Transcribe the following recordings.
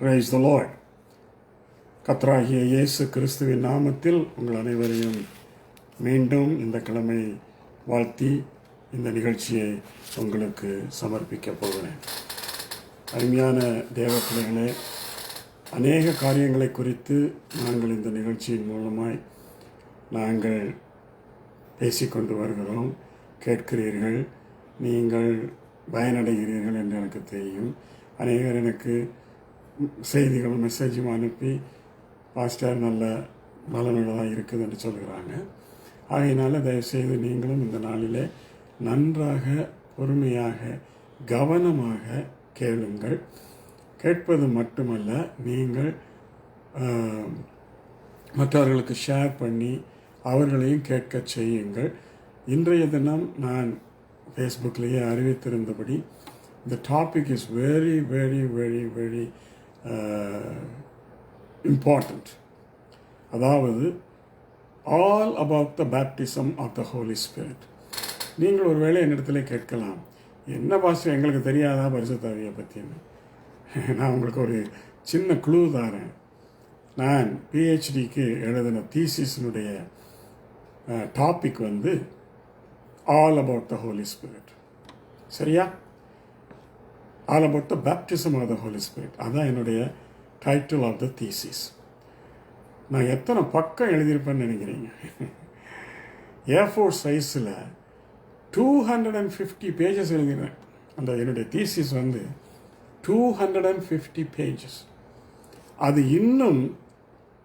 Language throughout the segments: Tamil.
Praise the Lord. கர்த்தராகிய இயேசு கிறிஸ்துவின் நாமத்தில் உங்கள் அனைவரையும் மீண்டும் இந்த கிழமை வாழ்த்தி இந்த நிகழ்ச்சியை உங்களுக்கு சமர்ப்பிக்கப் போகிறேன். அருமையான தேவ பிள்ளைகளே, அநேக காரியங்களை குறித்து நாங்கள் இந்த நிகழ்ச்சியின் மூலமாய் நாங்கள் பேசிக்கொண்டு வருகிறோம். கேட்கிறீர்கள், நீங்கள் பயனடைகிறீர்கள் என்று எனக்கு தெரியும். அநேகர் எனக்கு செய்திகளும் மெசேஜும் அனுப்பி பாஸ்டர் நல்ல பலனுள்ளதாக இருக்குது என்று சொல்கிறாங்க. ஆகையினால தயவுசெய்து நீங்களும் இந்த நாளிலே நன்றாக பொறுமையாக கவனமாக கேளுங்கள். கேட்பது மட்டுமல்ல, நீங்கள் மற்றவர்களுக்கு ஷேர் பண்ணி அவர்களையும் கேட்க செய்யுங்கள். இன்றைய தினம் நான் ஃபேஸ்புக்லேயே அறிவித்திருந்தபடி the topic is very important. அதாவது all about the baptism of the Holy Spirit. நீங்கள் ஒருவேளை என்னிடத்துல கேட்கலாம், என்ன பாஸ்டர் எங்களுக்கு தெரியாதா பரிசுத்த ஆவியை பற்றின்னு? நான் உங்களுக்கு ஒரு சின்ன க்ளூ தரேன். நான் பிஹெச்டிக்கு எழுதின தீசிஸினுடைய topic all about the Holy Spirit. சரியா? all about the baptism of the Holy Spirit. அதான் என்னுடைய டைட்டில் ஆஃப் த தீசிஸ். நான் எத்தனை பக்கம் எழுதியிருப்பேன்னு நினைக்கிறீங்க? A4 சைஸில் 250 பேஜஸ் எழுதினேன். அந்த என்னுடைய தீசிஸ் 250 பேஜஸ். அது இன்னும்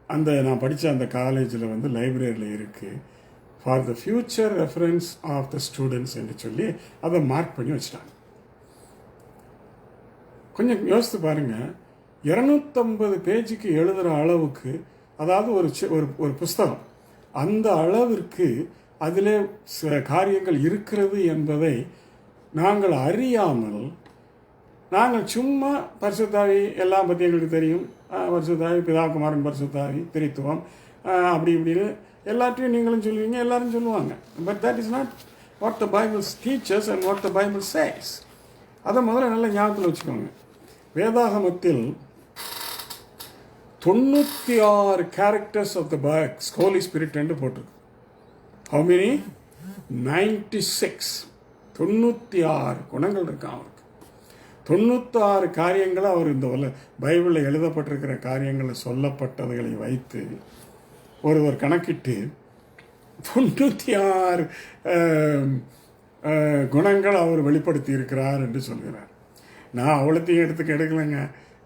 அந்த நான் படித்த அந்த காலேஜில் லைப்ரரியில் இருக்குது. For the future reference of the students என்று சொல்லி அதை மார்க் பண்ணி வச்சிட்டாங்க. கொஞ்சம் யோசித்து பாருங்கள், 250 பேஜுக்கு எழுதுகிற அளவுக்கு, அதாவது ஒரு புஸ்தகம் அந்த அளவிற்கு அதிலே காரியங்கள் இருக்கிறது என்பதை நாங்கள் அறியாமல், நாங்கள் சும்மா பரிசுத்தாவி எல்லாம் பற்றி எங்களுக்கு தெரியும், பரிசுத்தாவி பிதா குமாரன் பரிசுத்தாவி திரித்துவம் அப்படி இப்படின்னு எல்லாத்தையும் நீங்களும் சொல்லுவீங்க, எல்லாரும் சொல்லுவாங்க. But that is not what the Bible teachers and what the Bible says. அதை முதல்ல நல்லா ஞாபகத்தில் வச்சுக்கோங்க. வேதாகமத்தில் 96 characters of the Holy Spirit என்று போட்டிருக்கு. How many? 96. 96 குணங்கள் இருக்கு அவருக்கு. 96 காரியங்களை அவர் இந்த பைபிளில் எழுதப்பட்டிருக்கிற காரியங்களை சொல்லப்பட்டதுகளை வைத்து ஒருவர் கணக்கிட்டு 96 குணங்கள் அவர் வெளிப்படுத்தி இருக்கிறார் என்று சொல்கிறார். நான் அவ்வளோத்தையும் எடுக்கலைங்க.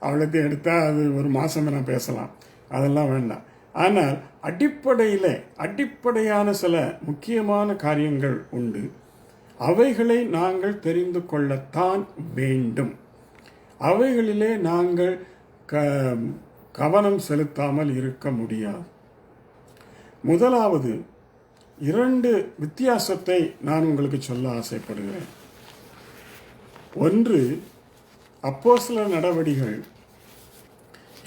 அவ்வளோத்தையும் எடுத்தால் அது ஒரு மாதம் நான் பேசலாம், அதெல்லாம் வேண்டாம். ஆனால் அடிப்படையான சில முக்கியமான காரியங்கள் உண்டு. அவைகளை நாங்கள் தெரிந்து கொள்ளத்தான் வேண்டும். அவைகளிலே நாங்கள் கவனம் செலுத்தாமல் இருக்க முடியாது. முதலாவது 2 வித்தியாசத்தை நான் உங்களுக்கு சொல்ல ஆசைப்படுகிறேன். ஒன்று, அப்போஸ்தலர் நடவடிகள்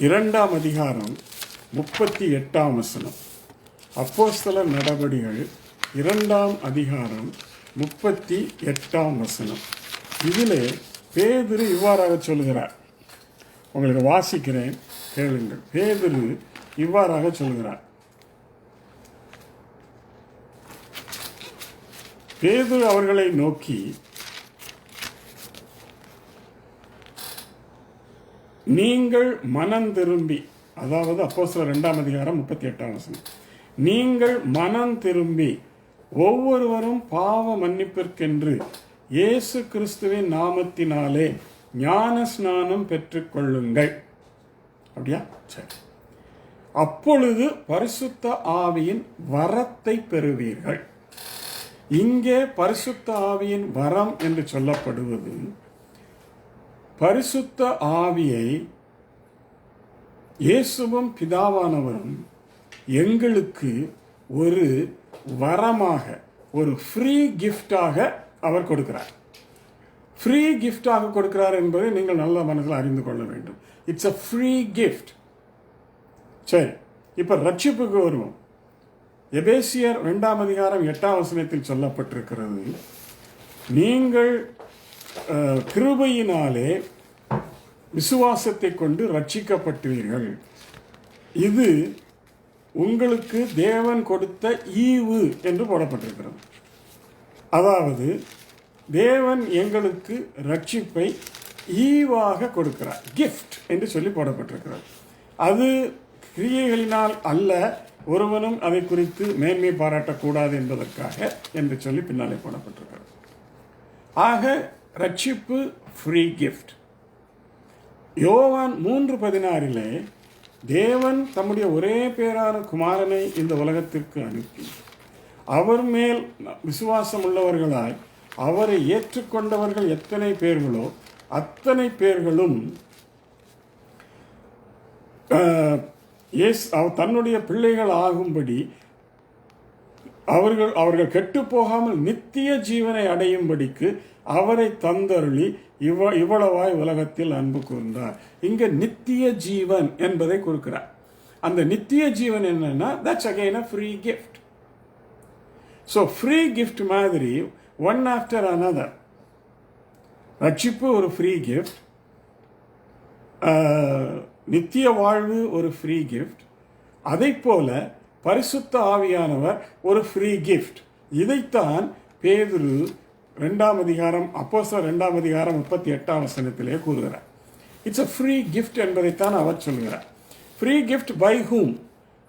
2ஆம் அதிகாரம் 38ஆம் வசனம். அப்போஸ்தலர் நடவடிகள் 2ஆம் அதிகாரம் 38ஆம் வசனம். இதிலே பேதுரு இவ்வாறாக சொல்கிறார். உங்களுக்கு வாசிக்கிறேன், கேளுங்கள். பேதுரு இவ்வாறாக சொல்கிறார். பேதுரு அவர்களை நோக்கி, நீங்கள் மனம் திரும்பி, அதாவது அப்போஸ்தலர் 2ஆம் அதிகாரம் 38ஆம் வசனம், நீங்கள் மனம் திரும்பி ஒவ்வொருவரும் பாவ மன்னிப்பிற்கென்று இயேசு கிறிஸ்துவின் நாமத்தினாலே ஞான ஸ்நானம் பெற்றுக்கொள்ளுங்கள். அப்படியா? சரி. அப்பொழுது பரிசுத்த ஆவியின் வரத்தை பெறுவீர்கள். இங்கே பரிசுத்த ஆவியின் வரம் என்று சொல்லப்படுவது, பரிசுத்த ஆவியை இயேசுவும் பிதாவானவரும் எங்களுக்கு ஒரு வரமாக, ஒரு ஃப்ரீ கிஃப்டாக அவர் கொடுக்கிறார். ஃப்ரீ கிஃப்டாக கொடுக்கிறார் என்பதை நீங்கள் நல்ல மனதில் அறிந்து கொள்ள வேண்டும். It's a free gift. சரி, இப்போ ரட்சிப்புக்கு வருவோம். எபேசியர் 2ஆம் அதிகாரம் 8ஆம் வசனத்தில் சொல்லப்பட்டிருக்கிறது, நீங்கள் கிருபையினாலே விசுவாசத்தை கொண்டு ரட்சிக்கப்பட்டீர்கள். இது உங்களுக்கு தேவன் கொடுத்த ஈவு என்று போடப்பட்டிருக்கிறது. அதாவது தேவன் எங்களுக்கு ரட்சிப்பை ஈவாக கொடுக்கிறார், கிஃப்ட் என்று சொல்லி போடப்பட்டிருக்கிறது. அது கிரியைகளினால் அல்ல, ஒருவனும் அதை குறித்து மேன்மை பாராட்டக்கூடாது என்பதற்காக என்று சொல்லி பின்னாலே போடப்பட்டிருக்கிறது. ஆக ரட்சிப்பு ஃப்ரீ கிஃப்ட். யோவான் 3:16 தேவன் தம்முடைய ஒரே பேரான குமாரனை இந்த உலகத்திற்கு அனுப்பி அவர் மேல் விசுவாசம் உள்ளவர்களாய் அவரை ஏற்றுக்கொண்டவர்கள் எத்தனை பேர்களோ அத்தனை பேர்களும் தன்னுடைய பிள்ளைகள் ஆகும்படி அவர்கள் கெட்டு போகாமல் நித்திய ஜீவனை அடையும்படிக்கு அவரை தந்தருளி இவ்வளவாய் உலகத்தில் அன்பு கூர்ந்தார். இங்க நித்திய ஜீவன் என்பதை கொடுக்கிறார். அந்த நித்திய ஜீவன் என்னன்னா, that's again a free gift. So free gift மாதிரி one after another. ரட்சிப்பு ஒரு ஃப்ரீ கிஃப்ட், நித்திய வாழ்வு ஒரு ஃப்ரீ கிஃப்ட், அதை போல பரிசுத்த ஆவியானவர் ஒரு ஃப்ரீ கிஃப்ட். இதைத்தான் பேதுரு 2 அப்போஸ்தலர் 2:38 கூறுகிறார். இட்ஸ் அ ஃப்ரீ கிஃப்ட் என்பதைத்தான் அவர் சொல்கிறார். Free gift by whom?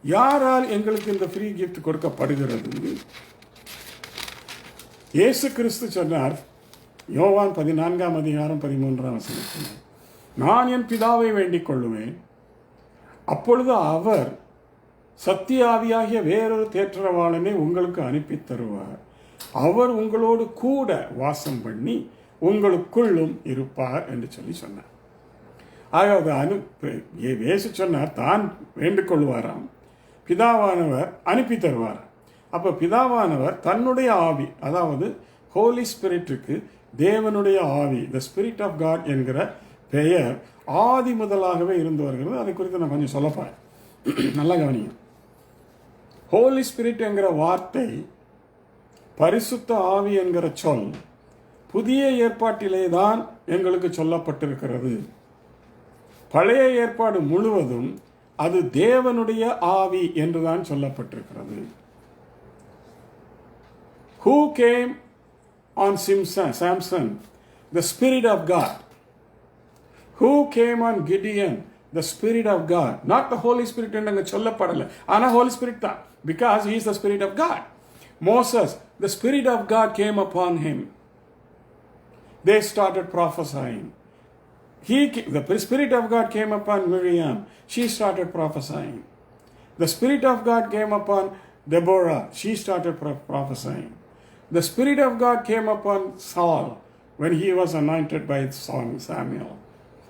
யாரால் எங்களுக்கு இந்த ஃப்ரீ கிஃப்ட் கொடுக்கப்படுகிறது? இயேசு கிறிஸ்து சொன்னார் யோவான் 14:13 நான் என் பிதாவை வேண்டிக் கொள்ளுவேன், அப்பொழுது அவர் சத்திய ஆவியாகிய வேறொரு தேற்றரவாளனை உங்களுக்கு அனுப்பி தருவார், அவர் உங்களோடு கூட வாசம் பண்ணி உங்களுக்குள்ளும் இருப்பார் என்று சொல்லி சொன்னார். ஆக இயேசு சொன்னார் தான் வேண்டிக் கொள்வாராம், பிதாவானவர் அனுப்பி தருவார். அப்போ பிதாவானவர் தன்னுடைய ஆவி, அதாவது ஹோலி ஸ்பிரிட்டுக்கு தேவனுடைய ஆவி, த ஸ்பிரிட் ஆஃப் காட் என்கிற பெயர் ஆதி முதலாகவே இருந்து வருகிறது. அதை குறித்து நான் கொஞ்சம் சொல்லப்போறேன், நல்லா கவனிங்க. ஹோலி ஸ்பிரிட் என்கிற வார்த்தை, பரிசுத்த ஆவி என்கிற சொல் புதிய ஏற்பாட்டிலே தான் எங்களுக்கு சொல்லப்பட்டிருக்கிறது. பழைய ஏற்பாடு முழுவதும் அது தேவனுடைய ஆவி என்றுதான் சொல்லப்பட்டிருக்கிறது. Who came on Samson? The Spirit of God. Who came on Gideon? The Spirit of God. Not the Holy Spirit என்று சொல்லப்படல, ஆனா Holy Spirit தான், because he is the Spirit of God. Moses, the Spirit of God came upon him. They started prophesying. The Spirit of God came upon Miriam. She started prophesying. The Spirit of God came upon Deborah. She started prophesying. The Spirit of God came upon Saul when he was anointed by Samuel.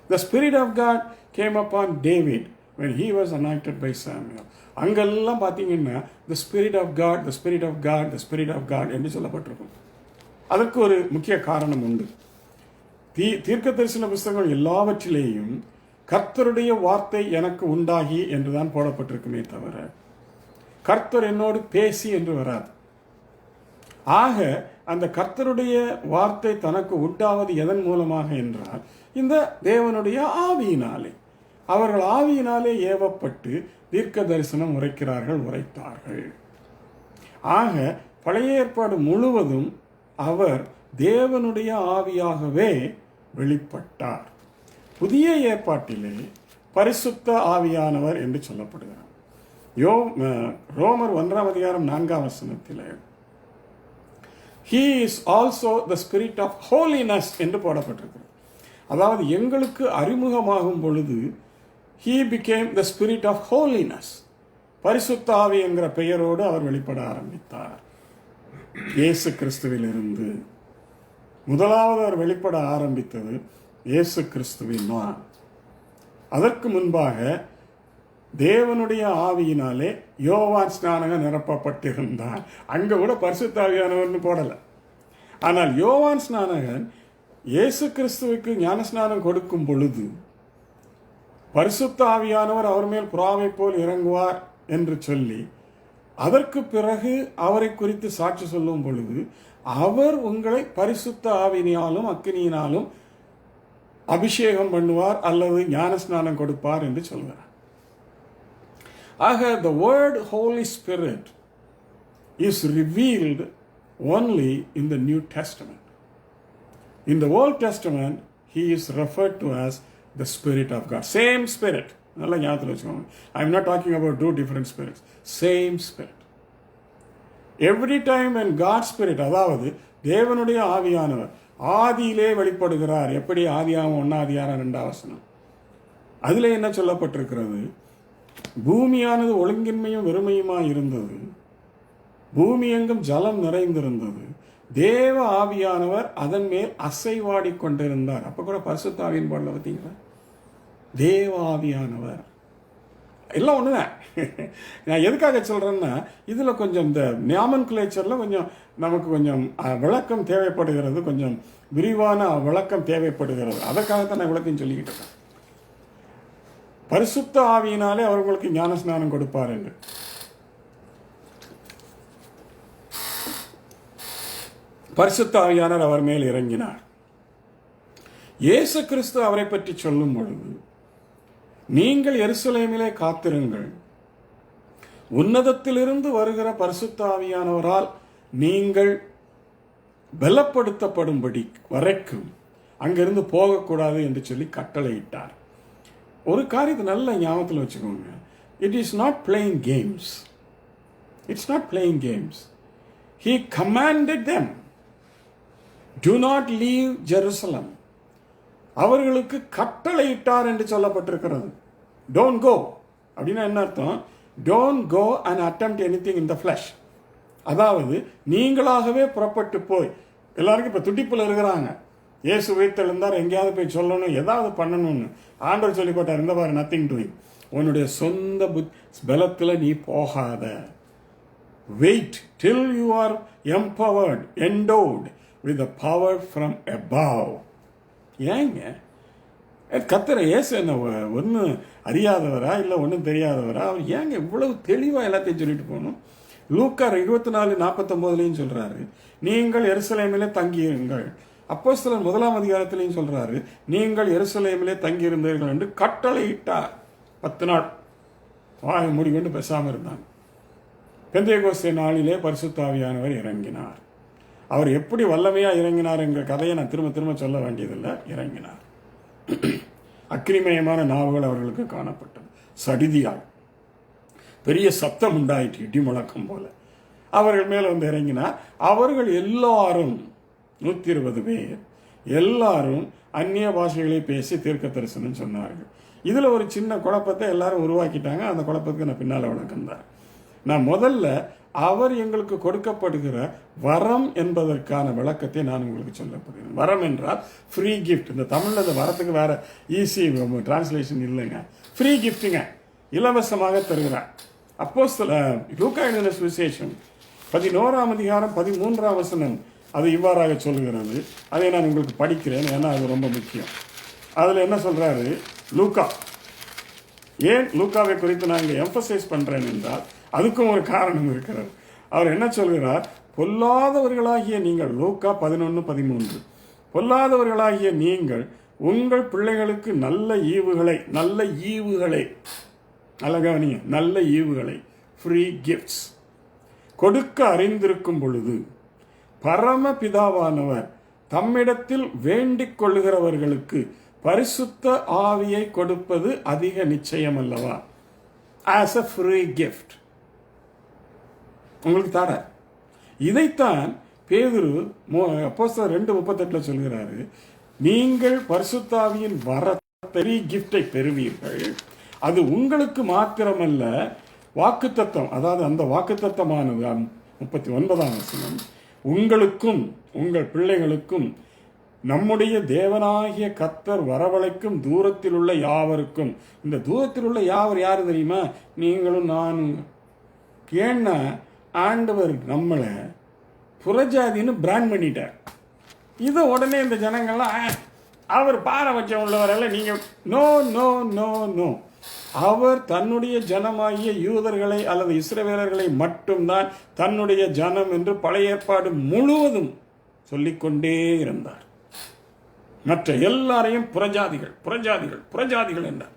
The Spirit of God came upon David when he was anointed by Samuel. அங்கெல்லாம் பார்த்தீங்கன்னா the Spirit of God, the Spirit of God, the Spirit of God என்று சொல்லப்பட்டிருக்கும். அதற்கு ஒரு முக்கிய காரணம் உண்டு. தீர்க்க தரிசன புஸ்தகங்கள் எல்லாவற்றிலேயும் கர்த்தருடைய வார்த்தை எனக்கு உண்டாகி என்றுதான் போடப்பட்டிருக்குமே தவிர கர்த்தர் என்னோடு பேசி என்று வராது. ஆக அந்த கர்த்தருடைய வார்த்தை தனக்கு உண்டாவது எதன் மூலமாக என்றால் இந்த தேவனுடைய ஆவியினாலே. அவர்கள் ஆவியினாலே ஏவப்பட்டு தீர்க்க தரிசனம் உரைத்தார்கள். ஆக பழைய ஏற்பாடு முழுவதும் அவர் தேவனுடைய ஆவியாகவே வெளிப்பட்டார். புதிய ஏற்பாட்டிலே பரிசுத்த ஆவியானவர் என்று சொல்லப்படுகிறார். ரோமர் 1:4 He is also the Spirit of holiness என்று போடப்பட்டிருக்கிறது. அதாவது எங்களுக்கு அறிமுகமாகும் பொழுது he became the Spirit of holiness. பரிசுத்த ஆவி என்கிற பெயரோடு அவர் வெளிப்பட ஆரம்பித்தார். இயேசு கிறிஸ்துவிலிருந்து முதலாவது அவர் வெளிப்பட ஆரம்பித்தது இயேசு கிறிஸ்துவின் தான். அதற்கு முன்பாக தேவனுடைய ஆவியினாலே யோவான் ஸ்நானகன் நிரப்பப்பட்டிருந்தான். அங்கே கூட பரிசுத்த ஆவியானவர்னு போடலை. ஆனால் யோவான் ஸ்நானகன் இயேசு கிறிஸ்துவுக்கு ஞானஸ்நானம் கொடுக்கும் பொழுது பரிசுத்த ஆவியானவர் அவர் மேல் புறாவை போல் இறங்குவார் என்று சொல்லி அதற்கு பிறகு அவரை குறித்து சாட்சி சொல்லும் பொழுது அவர் உங்களை பரிசுத்த ஆவியினாலும் அக்கினியினாலும் அபிஷேகம் பண்ணுவார் அல்லது ஞானஸ்நானம் கொடுப்பார் என்று சொல்கிறார். ஆக the word Holy Spirit is revealed only in the New Testament. In the Old Testament, he is referred to as the Spirit of God. Same Spirit. நல்லா ஞாபகத்தில் வச்சுக்கோங்க. I am not talking about two different spirits. Same Spirit. Every time when God's Spirit, அதாவது தேவனுடைய ஆவியானவர் ஆதியிலே வெளிப்படுகிறார். எப்படி ஆதியாகமம் 1:2 அதில் என்ன சொல்லப்பட்டிருக்கிறது? பூமியானது ஒழுங்கின்மையும் வெறுமையுமாய் இருந்தது, பூமி எங்கும் ஜலம் நிறைந்திருந்தது, தேவ ஆவியானவர் அதன் மேல் அசைவாடி கொண்டிருந்தார். அப்போ கூட பரிசுத்த ஆவியின் பாடல பார்த்தீங்களா? தேவ ஆவியானவர் எல்லாம் ஒன்றுதான். நான் எதுக்காக சொல்கிறேன்னா, இதில் கொஞ்சம் இந்த நாமன்குலேச்சரில் கொஞ்சம் நமக்கு கொஞ்சம் விளக்கம் தேவைப்படுகிறது, கொஞ்சம் விரிவான விளக்கம் தேவைப்படுகிறது. அதற்காகத்தான் நான் விளக்கம் சொல்லிக்கிட்டு இருக்கேன். பரிசுத்த ஆவியினாலே அவர்களுக்கு ஞானஸ்நானம் கொடுப்பார் என்று. பரிசுத்த ஆவியானவர் அவர் மேல் இறங்கினார். இயேசு கிறிஸ்து அவரை பற்றி சொல்லும் பொழுது, நீங்கள் எருசலேமிலே காத்திருங்கள், உன்னதத்திலிருந்து வருகிற பரிசுத்த ஆவியானவரால் நீங்கள் பலப்படுத்தப்படும்படி வரைக்கும் அங்கிருந்து போகக்கூடாது என்று சொல்லி கட்டளையிட்டார். ஒரு காரியத்தை நல்ல ஞாபகத்தில் வச்சுக்கோங்க. It is not playing games. It's not playing games. He commanded them, do not leave Jerusalem. அவர்களுக்கு கட்டளையிட்டார் என்று சொல்லப்பட்டிருக்கிறது. Don't go அப்படின்னா என்ன அர்த்தம்? Don't go and attempt anything in the flesh. அதாவது நீங்களாகவே புறப்பட்டு போய், எல்லாருக்கும் இப்போ துடிப்பில் இருக்கிறாங்க, இயேசு உயிர்த்தெழுந்தார், எங்கேயாவது போய் சொல்லணும், ஏதாவது பண்ணணும்னு. ஆண்டவர் சொல்லி போட்டார், இந்த மாதிரி நத்திங் டூயிங். உன்னுடைய சொந்த பலத்தில் நீ போகாத. Wait till you are empowered, endowed with the power from above. ஏங்க கர்த்தர் இயேசு என்ன ஒன்றும் அறியாதவரா இல்லை ஒன்றும் தெரியாதவரா? அவர் ஏங்க இவ்வளவு தெளிவாக எல்லாத்தையும் சொல்லிட்டு போகணும்? லூக்கா 24:49 சொல்கிறாரு, நீங்கள் எருசலேமிலே தங்கியிருங்கள். அப்போஸ்தலர் 1 சொல்கிறாரு, நீங்கள் எருசலேமிலே தங்கியிருந்தீர்கள் என்று கட்டளையிட்டார். 10 நாள் வாயை மூடிக்கொண்டு பேசாமல் இருந்தாங்க. பெந்தேகோஸ்தே நாளிலே பரிசுத்த ஆவியானவர் இறங்கினார். அவர் எப்படி வல்லமையாக இறங்கினார் என்ற கதையை நான் திரும்ப திரும்ப சொல்ல வேண்டியதில்லை. இறங்கினார். அக்கினிமயமான நாவுகள் அவர்களுக்கு காணப்பட்டது. சடிதியால் பெரிய சத்தம் உண்டாயிற்று, இடி முழக்கம் போல. அவர்கள் மேலே வந்து இறங்கினார். அவர்கள் எல்லாரும் 120 பேர் எல்லாரும் அந்நிய பாஷைகளை பேசி தீர்க்க தரிசனம் சொன்னார்கள். இதில் ஒரு சின்ன குழப்பத்தை எல்லாரும் உருவாக்கிட்டாங்க. அந்த குழப்பத்துக்கு நான் பின்னால் விளக்கம் தான். நான் முதல்ல அவர் எங்களுக்கு கொடுக்கப்படுகிற வரம் என்பதற்கான விளக்கத்தை நான் உங்களுக்கு சொல்லப்படுகிறேன். வரம் என்றால் ஃப்ரீ கிஃப்ட். இந்த தமிழில் இந்த வரத்துக்கு வேற ஈஸி டிரான்ஸ்லேஷன் இல்லைங்க. ஃப்ரீ கிஃப்ட்டுங்க, இலவசமாக தருகிறார். அப்போஸ்தலர் லூக்கா எழுதின சுவிசேஷம் 11:13 அது இவ்வாறாக சொல்லுகிறது. அதை நான் உங்களுக்கு படிக்கிறேன், ஏன்னா அது ரொம்ப முக்கியம். அதில் என்ன சொல்கிறாரு லூக்கா? ஏன் லூக்காவை குறித்து நான் இங்கே எம்பசைஸ் பண்ணுறேன் என்றால் அதுக்கும் ஒரு காரணம் இருக்கிறது. அவர் என்ன சொல்கிறார்? பொல்லாதவர்களாகிய நீங்கள், லூக்கா 11:13, பொல்லாதவர்களாகிய நீங்கள் உங்கள் பிள்ளைகளுக்கு நல்ல ஈவுகளை அழகானிய நல்ல ஈவுகளை ஃப்ரீ கிஃப்ட்ஸ் கொடுக்க அறிந்திருக்கும் பொழுது பரமபிதாவானவர் தம்மிடத்தில் வேண்டிக் கொள்கிறவர்களுக்கு பரிசுத்த ஆவியை கொடுப்பது அதிக நிச்சயம் அல்லவா? ஆஸ் அ ஃப்ரீ கிஃப்ட் உங்களுக்கு தர. இதைத்தான் பேதுரு அப்போஸ்தலர் 2:38 சொல்கிறாரு, நீங்கள் பரிசுத்த ஆவியின் வர பெரிய கிஃப்டை பெறுவீர்கள். அது உங்களுக்கு மாத்திரமல்ல, வாக்குத்தத்தம், அதாவது அந்த வாக்குத்தத்தமானது 39 உங்களுக்கும் உங்கள் பிள்ளைகளுக்கும் நம்முடைய தேவனாகிய கர்த்தர் வரவழைக்கும் தூரத்தில் உள்ள யாவருக்கும். இந்த தூரத்தில் உள்ள யாவர் யாரு தெரியுமா? நீங்களும் நானும். ஏன்னா ஆண்டவர் நம்மளை புறஜாதின்னு பிராண்ட் பண்ணிட்டார். இதை உடனே இந்த ஜனங்கள்லாம் அவர் பாரபட்சம் உள்ளவரெல்லாம் நீங்கள் நோ நோ நோ நோ. அவர் தன்னுடைய ஜனமாகிய யூதர்களை அல்லது இஸ்ரவேலர்களை மட்டும்தான் தன்னுடைய ஜனம் என்று பழைய ஏற்பாடு முழுவதும் சொல்லிக்கொண்டே இருந்தார். மற்ற எல்லாரையும் புறஜாதிகள் புறஜாதிகள் புறஜாதிகள் என்றார்.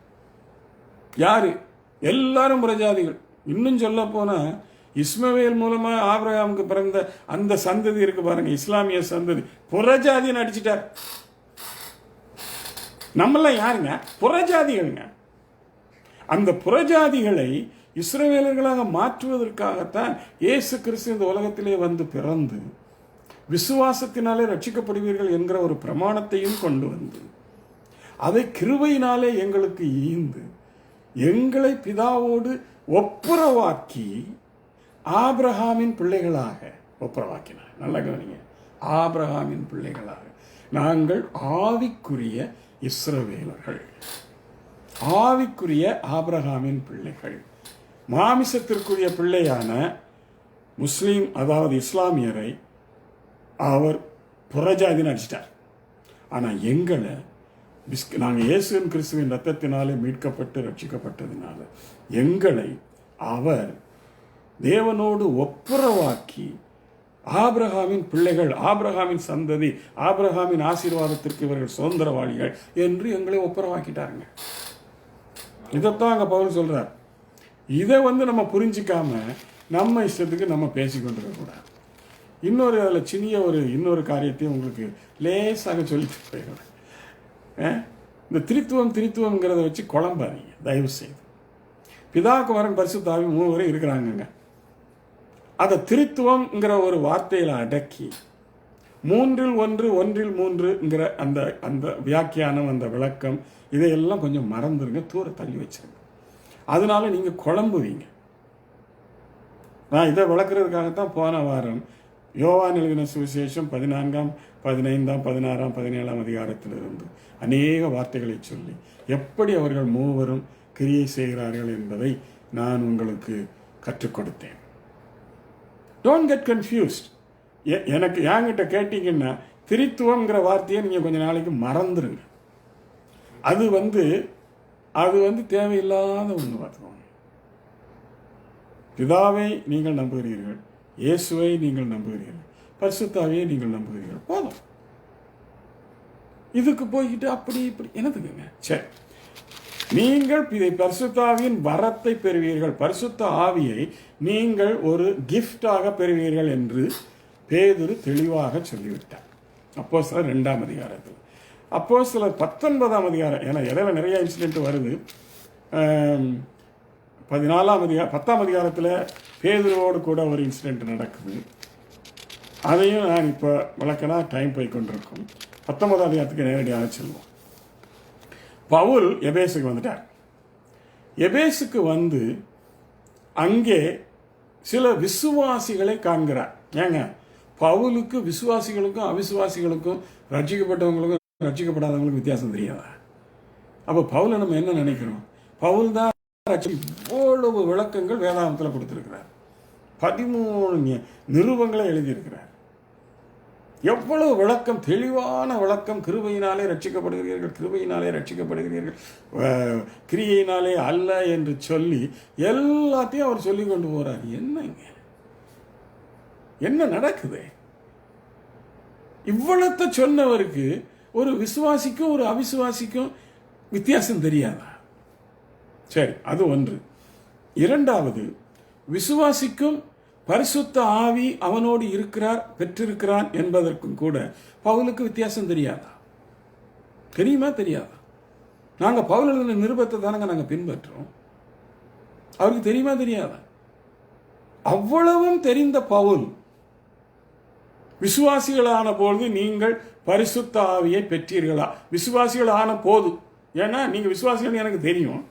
யாரு? எல்லாரும் புறஜாதிகள். இன்னும் சொல்ல போனா இஸ்மவேல் மூலமா ஆபிரகாமுக்கு பிறந்த அந்த சந்ததி இருக்கு பாருங்க, இஸ்லாமிய சந்ததி, புறஜாதின்னு அடிச்சிட்டார். நம்மளாம் யாருங்க? புறஜாதிகள்ங்க. அந்த புறஜாதிகளை இஸ்ரவேலர்களாக மாற்றுவதற்காகத்தான் இயேசு கிறிஸ்து இந்த உலகத்திலே வந்து பிறந்து விசுவாசத்தினாலே ரட்சிக்கப்படுவீர்கள் என்கிற ஒரு பிரமாணத்தையும் கொண்டு வந்து அதை கிருபையினாலே எங்களுக்கு ஈந்து எங்களை பிதாவோடு ஒப்புரவாக்கி ஆபிரகாமின் பிள்ளைகளாக ஒப்புரவாக்கினார். நல்ல கவனிங்க, ஆபிரகாமின் பிள்ளைகளாக. நாங்கள் ஆவிக்குரிய இஸ்ரவேலர்கள், ஆவிக்குரிய ஆபிரகாமின் பிள்ளைகள். மாமிசத்திற்குரிய பிள்ளையான முஸ்லீம், அதாவது இஸ்லாமியரை அவர் புறஜாதின்னு அடிச்சிட்டார். ஆனால் எங்களை நாங்கள் இயேசுவின் கிறிஸ்துவின் ரத்தத்தினாலே மீட்கப்பட்டு ரட்சிக்கப்பட்டதினால எங்களை அவர் தேவனோடு ஒப்புரவாக்கி ஆபிரகாமின் பிள்ளைகள், ஆபிரகாமின் சந்ததி, ஆபிரகாமின் ஆசீர்வாதத்திற்கு இவர்கள் சுதந்திரவாளிகள் என்று எங்களை ஒப்புரவாக்கிட்டாருங்க. இதைத்தான் அங்கே பவுல் சொல்றார். இதை நம்ம புரிஞ்சிக்காம நம்ம இஷ்டத்துக்கு நம்ம பேசிக்கொண்டிருக்கக்கூடாது. அதில் சின்ன இன்னொரு காரியத்தையும் உங்களுக்கு லேசாக சொல்லிட்டு போயிடுவேன். இந்த திரித்துவங்கிறத வச்சு குழம்பாதீங்க தயவு செய்து. பிதா குமாரன் பரிசுத்த ஆவி மூவரும் இருக்கிறாங்கங்க. அதை திரித்துவம்ங்கிற ஒரு வார்த்தையில் அடக்கி 3 1 1 3ங்கிற அந்த அந்த வியாக்கியானம், அந்த விளக்கம், இதையெல்லாம் கொஞ்சம் மறந்துருங்க, தூர தள்ளி வச்சிருங்க. அதனால நீங்கள் குழம்புவீங்க. நான் இதை விளக்குறதுக்காகத்தான் போன வாரம் யோவான் எழுதின சுவிசேஷம் 14, 15, 16, 17 அதிகாரத்திலிருந்து அநேக வார்த்தைகளை சொல்லி எப்படி அவர்கள் மூவரும் கிரியை செய்கிறார்கள் என்பதை நான் உங்களுக்கு கற்றுக் கொடுத்தேன். Don't get confused. எனக்கு என்கிட்ட கேட்டீங்கன்னா திரித்துவங்கிற வார்த்தையை நீங்கள் கொஞ்ச நாளைக்கு மறந்துடுங்க. அது தேவையில்லாத ஒன்று. பார்த்துக்கோங்க, பிதாவை நீங்கள் நம்புகிறீர்கள், இயேசுவை நீங்கள் நம்புகிறீர்கள், பரிசுத்த ஆவியை நீங்கள் நம்புகிறீர்கள், போதும். இதுக்கு போய்கிட்டு அப்படி இப்படி என்னதுக்குங்க? சரி, நீங்கள் பரிசுத்த ஆவியின் வரத்தை பெறுவீர்கள், பரிசுத்த ஆவியை நீங்கள் ஒரு கிஃப்டாக பெறுவீர்கள் என்று பேதுரு தெளிவாக சொல்லிவிட்டார். அப்போஸ்தலர் 2ஆம் அதிகாரத்தில். அப்போஸ்தலர் 19ஆம் அதிகாரம், ஏன்னா இடையில நிறைய இன்சிடென்ட் வருது. 10ஆம் அதிகாரத்தில் பேதுருவோடு கூட ஒரு இன்சிடென்ட் நடக்குது. அதையும் நான் இப்போ விளக்கினா டைம் போய் கொண்டிருக்கும். 19ஆம் அதிகாரத்துக்கு நேரடியாக செல்வோம். பவுல் எபேசுக்கு வந்துட்டார். எபேசுக்கு வந்து அங்கே சில விசுவாசிகளை காண்கிறார். ஏங்க, பவுலுக்கு விசுவாசிகளுக்கும் அவிசுவாசிகளுக்கும் ரட்சிக்கப்பட்டவங்களுக்கும் ரட்சிக்கப்படாதவங்களுக்கும் வித்தியாசம் தெரியாதா? அப்போ பவுலை நம்ம என்ன நினைக்கிறோம்? பவுல் தான் இவ்வளவு விளக்கங்கள் வேதாகமத்தில் கொடுத்திருக்கிறார். 13 நிருபங்களை எழுதியிருக்கிறார். எவ்வளவு விளக்கம், தெளிவான விளக்கம். கிருபையினாலே ரட்சிக்கப்படுகிறீர்கள், கிருபையினாலே ரட்சிக்கப்படுகிறீர்கள், கிரியையினாலே அல்ல என்று சொல்லி எல்லாத்தையும் அவர் சொல்லி கொண்டு போறார். என்னங்க, என்ன நடக்குது? இவ்வளத்தை சொன்னவருக்கு ஒரு விசுவாசிக்கும் ஒரு அவிசுவாசிக்கும் வித்தியாசம் தெரியாதா? சரி, அது ஒன்று. இரண்டாவது, விசுவாசிக்கும் பரிசுத்த ஆவி அவனோடு இருக்கிறார், பெற்றிருக்கிறான் என்பதற்கும் கூட பவுலுக்கு வித்தியாசம் தெரியாதா? தெரியுமா தெரியாதா? நாங்கள் பவுல் எழுதின நிருபத்தை தானங்க நாங்கள் பின்பற்றுறோம். அவருக்கு தெரியுமா தெரியாதா? அவ்வளவும் தெரிந்த பவுல் விசுவாசிகளான பொழுது நீங்கள் பரிசுத்த ஆவியை பெற்றீர்களா? விசுவாசிகள் ஆன போது, ஏன்னா நீங்கள் விசுவாசிகள் எனக்கு தெரியும்.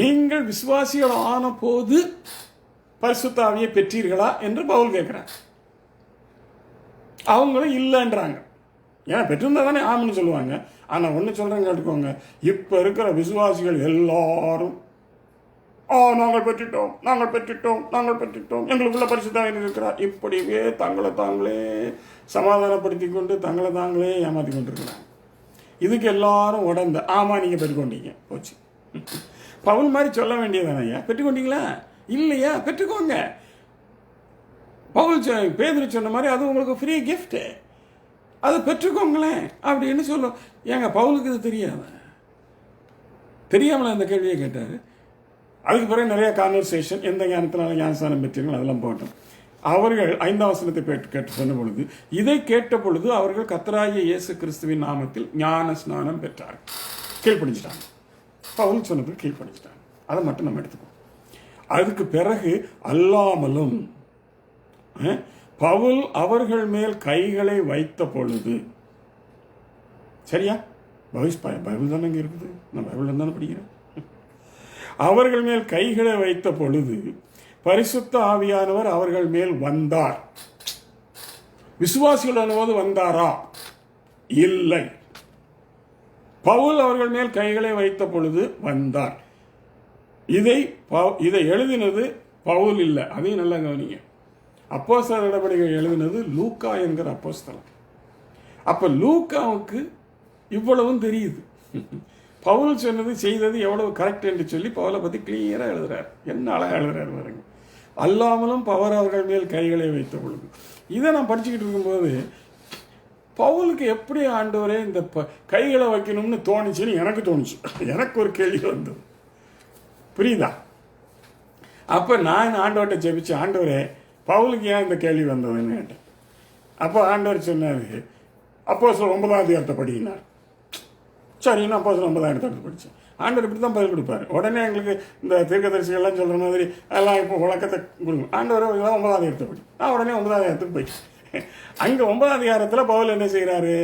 நீங்கள் விசுவாசிகள் ஆன போது பரிசுத்த ஆவியை பெற்றீர்களா என்று பவுல் கேட்கிறார். அவங்களும் இல்லைன்றாங்க. ஏன்னா பெற்றிருந்தா தானே ஆமன்னு சொல்லுவாங்க. ஆனால் ஒன்று சொல்கிறேன் கேட்டுக்கோங்க, இப்போ இருக்கிற விசுவாசிகள் எல்லாரும் நாங்கள் பெற்றுட்டோம், நாங்கள் பெற்றுட்டோம், நாங்கள் பெற்றுட்டோம், எங்களுக்குள்ள பரிசுத்த ஆவி இருக்கிறார், இப்படியே தங்களை தாங்களே சமாதானப்படுத்தி கொண்டு தங்களை தாங்களே ஏமாற்றி கொண்டிருக்கிறாங்க. இதுக்கு எல்லாரும் உடந்த ஆமாம் நீங்கள் பெற்றுக்கொண்டீங்க போச்சு. பவுல் மாதிரி சொல்ல வேண்டியதானே, ஐயா பெற்றுக்கொண்டீங்களா? இல்லையா? பெற்றுக்கோங்க. பவுல் பேதுரு சொன்ன மாதிரி அது உங்களுக்கு ஃப்ரீ கிஃப்ட். அதை பெற்றுக்கோங்களேன் அப்படின்னு சொல்லும். ஏங்க பவுலுக்கு இது தெரியாமல அந்த கேள்வியை கேட்டார். அதுக்கு பிறகு நிறைய கான்வர்சேஷன், எந்த ஞானத்தினால ஞானஸ்தானம் பெற்றீர்கள் அதெல்லாம் போட்டோம். அவர்கள் 5ஆம் வசனத்தை கேட்டு சொன்ன பொழுது, இதை கேட்ட பொழுது அவர்கள் கர்த்தராகிய இயேசு கிறிஸ்துவின் நாமத்தில் ஞான ஸ்நானம் பெற்றார்கள். கீழ்ப்படிஞ்சிட்டாங்க. பவுல் சொன்னதுக்கு கீழ்ப்படிஞ்சிட்டாங்க. அதை மட்டும் நம்ம எடுத்துக்கோம். அதுக்கு பிறகு அல்லாமலும் பவுல் அவர்கள் மேல் கைகளை வைத்த பொழுது, சரியா? பைபிள் தானே இங்கே இருக்குது, நான் பைபிள் தானே படிக்கிறேன். அவர்கள் மேல் கைகளை வைத்த பொழுது பரிசுத்த ஆவியானவர் அவர்கள் மேல் வந்தார். விசுவாசிகள் போது வந்தாரா? இல்லை. பவுல் அவர்கள் மேல் கைகளை வைத்த பொழுது வந்தார். இதை எழுதினது பவுல் இல்லை, அதையும் நல்லா கவனிங்க. அப்போஸ்தலர் நடவடிக்கைகள் எழுதினது லூக்கா என்கிற அப்போஸ்தலன். அப்ப லூக்காவுக்கு இவ்வளவும் தெரியுது. பவுல் சொன்னது செய்தது எவ்வளவு கரெக்ட் என்று சொல்லி பவுலை பற்றி கிளியராக எழுதுறார். என்ன அழகாக எழுதுறாரு பாருங்க. அல்லாமலும் பவர் அவர்கள் மேல் கைகளை வைத்த பொழுது. இதை நான் படிச்சுக்கிட்டு இருக்கும்போது பவுலுக்கு எப்படி ஆண்டவரே இந்த கைகளை வைக்கணும்னு தோணுச்சுன்னு எனக்கு தோணுச்சு. எனக்கு ஒரு கேள்வி வந்தது, புரியுதா? அப்போ நான் ஆண்டவர்கிட்ட ஜெபிச்சேன், ஆண்டவரே பவுலுக்கு ஏன் இந்த கேள்வி வந்ததுன்னு கேட்டேன். அப்போ ஆண்டவர் சொன்னார், அப்போஸ்தலர் 9ஆம் அதிகாரத்தை படினார். சரி, நான் அப்போஸ்தலர் 9ஆம் அதிகாரத்தை படித்தேன். ஆண்டவர் இப்படி தான் பதில் கொடுப்பாரு. உடனே எங்களுக்கு இந்த தீர்க்கதரிசிகள்லாம் சொல்கிற மாதிரி எல்லாம் இப்போ விளக்கத்தை கொடுங்க. ஆண்டவர் 9ஆம் அதிகாரத்தை படி. நான் உடனே 9ஆம் அதிகாரத்துக்கு போயிட்டேன். அங்கே 9ஆம் அதிகாரத்தில் பவுல் என்ன செய்கிறாரு?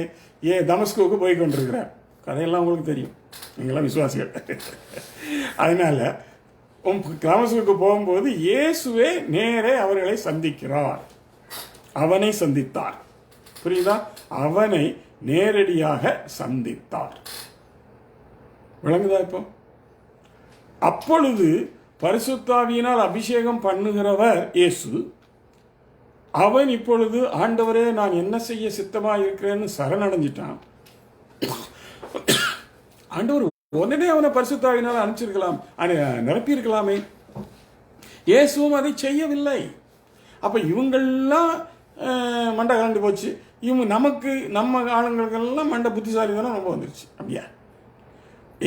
தமஸ்குவுக்கு போய் கொண்டிருக்கிறார். கதையெல்லாம் உங்களுக்கு தெரியும், நீங்களாம் விசுவாசிகள். அதனால தமஸ்குவுக்கு போகும்போது இயேசுவே நேரே அவர்களை சந்திக்கிறார். அவனை சந்தித்தார், புரியுதா? அவனை நேரடியாக சந்தித்தார். விளங்குதா? இப்போ அப்பொழுது பரிசுத்த ஆவியினால் அபிஷேகம் பண்ணுகிறவர் இயேசு. அவன் இப்பொழுது ஆண்டவரே நான் என்ன செய்ய சித்தமாக இருக்கிறேன்னு சரணடைஞ்சிட்டான். ஆண்டவர் உடனே அவனை பரிசுத்த ஆவியினால் அனுப்பிச்சிருக்கலாம், நிரப்பியிருக்கலாமே. இயேசுவும் அதை செய்யவில்லை. அப்ப இவங்கெல்லாம் மண்டை கலந்து போச்சு. இவங்க நம்ம ஆளுங்களுக்கெல்லாம் மண்டை புத்திசாலி தானே ரொம்ப வந்துருச்சு. அப்படியா?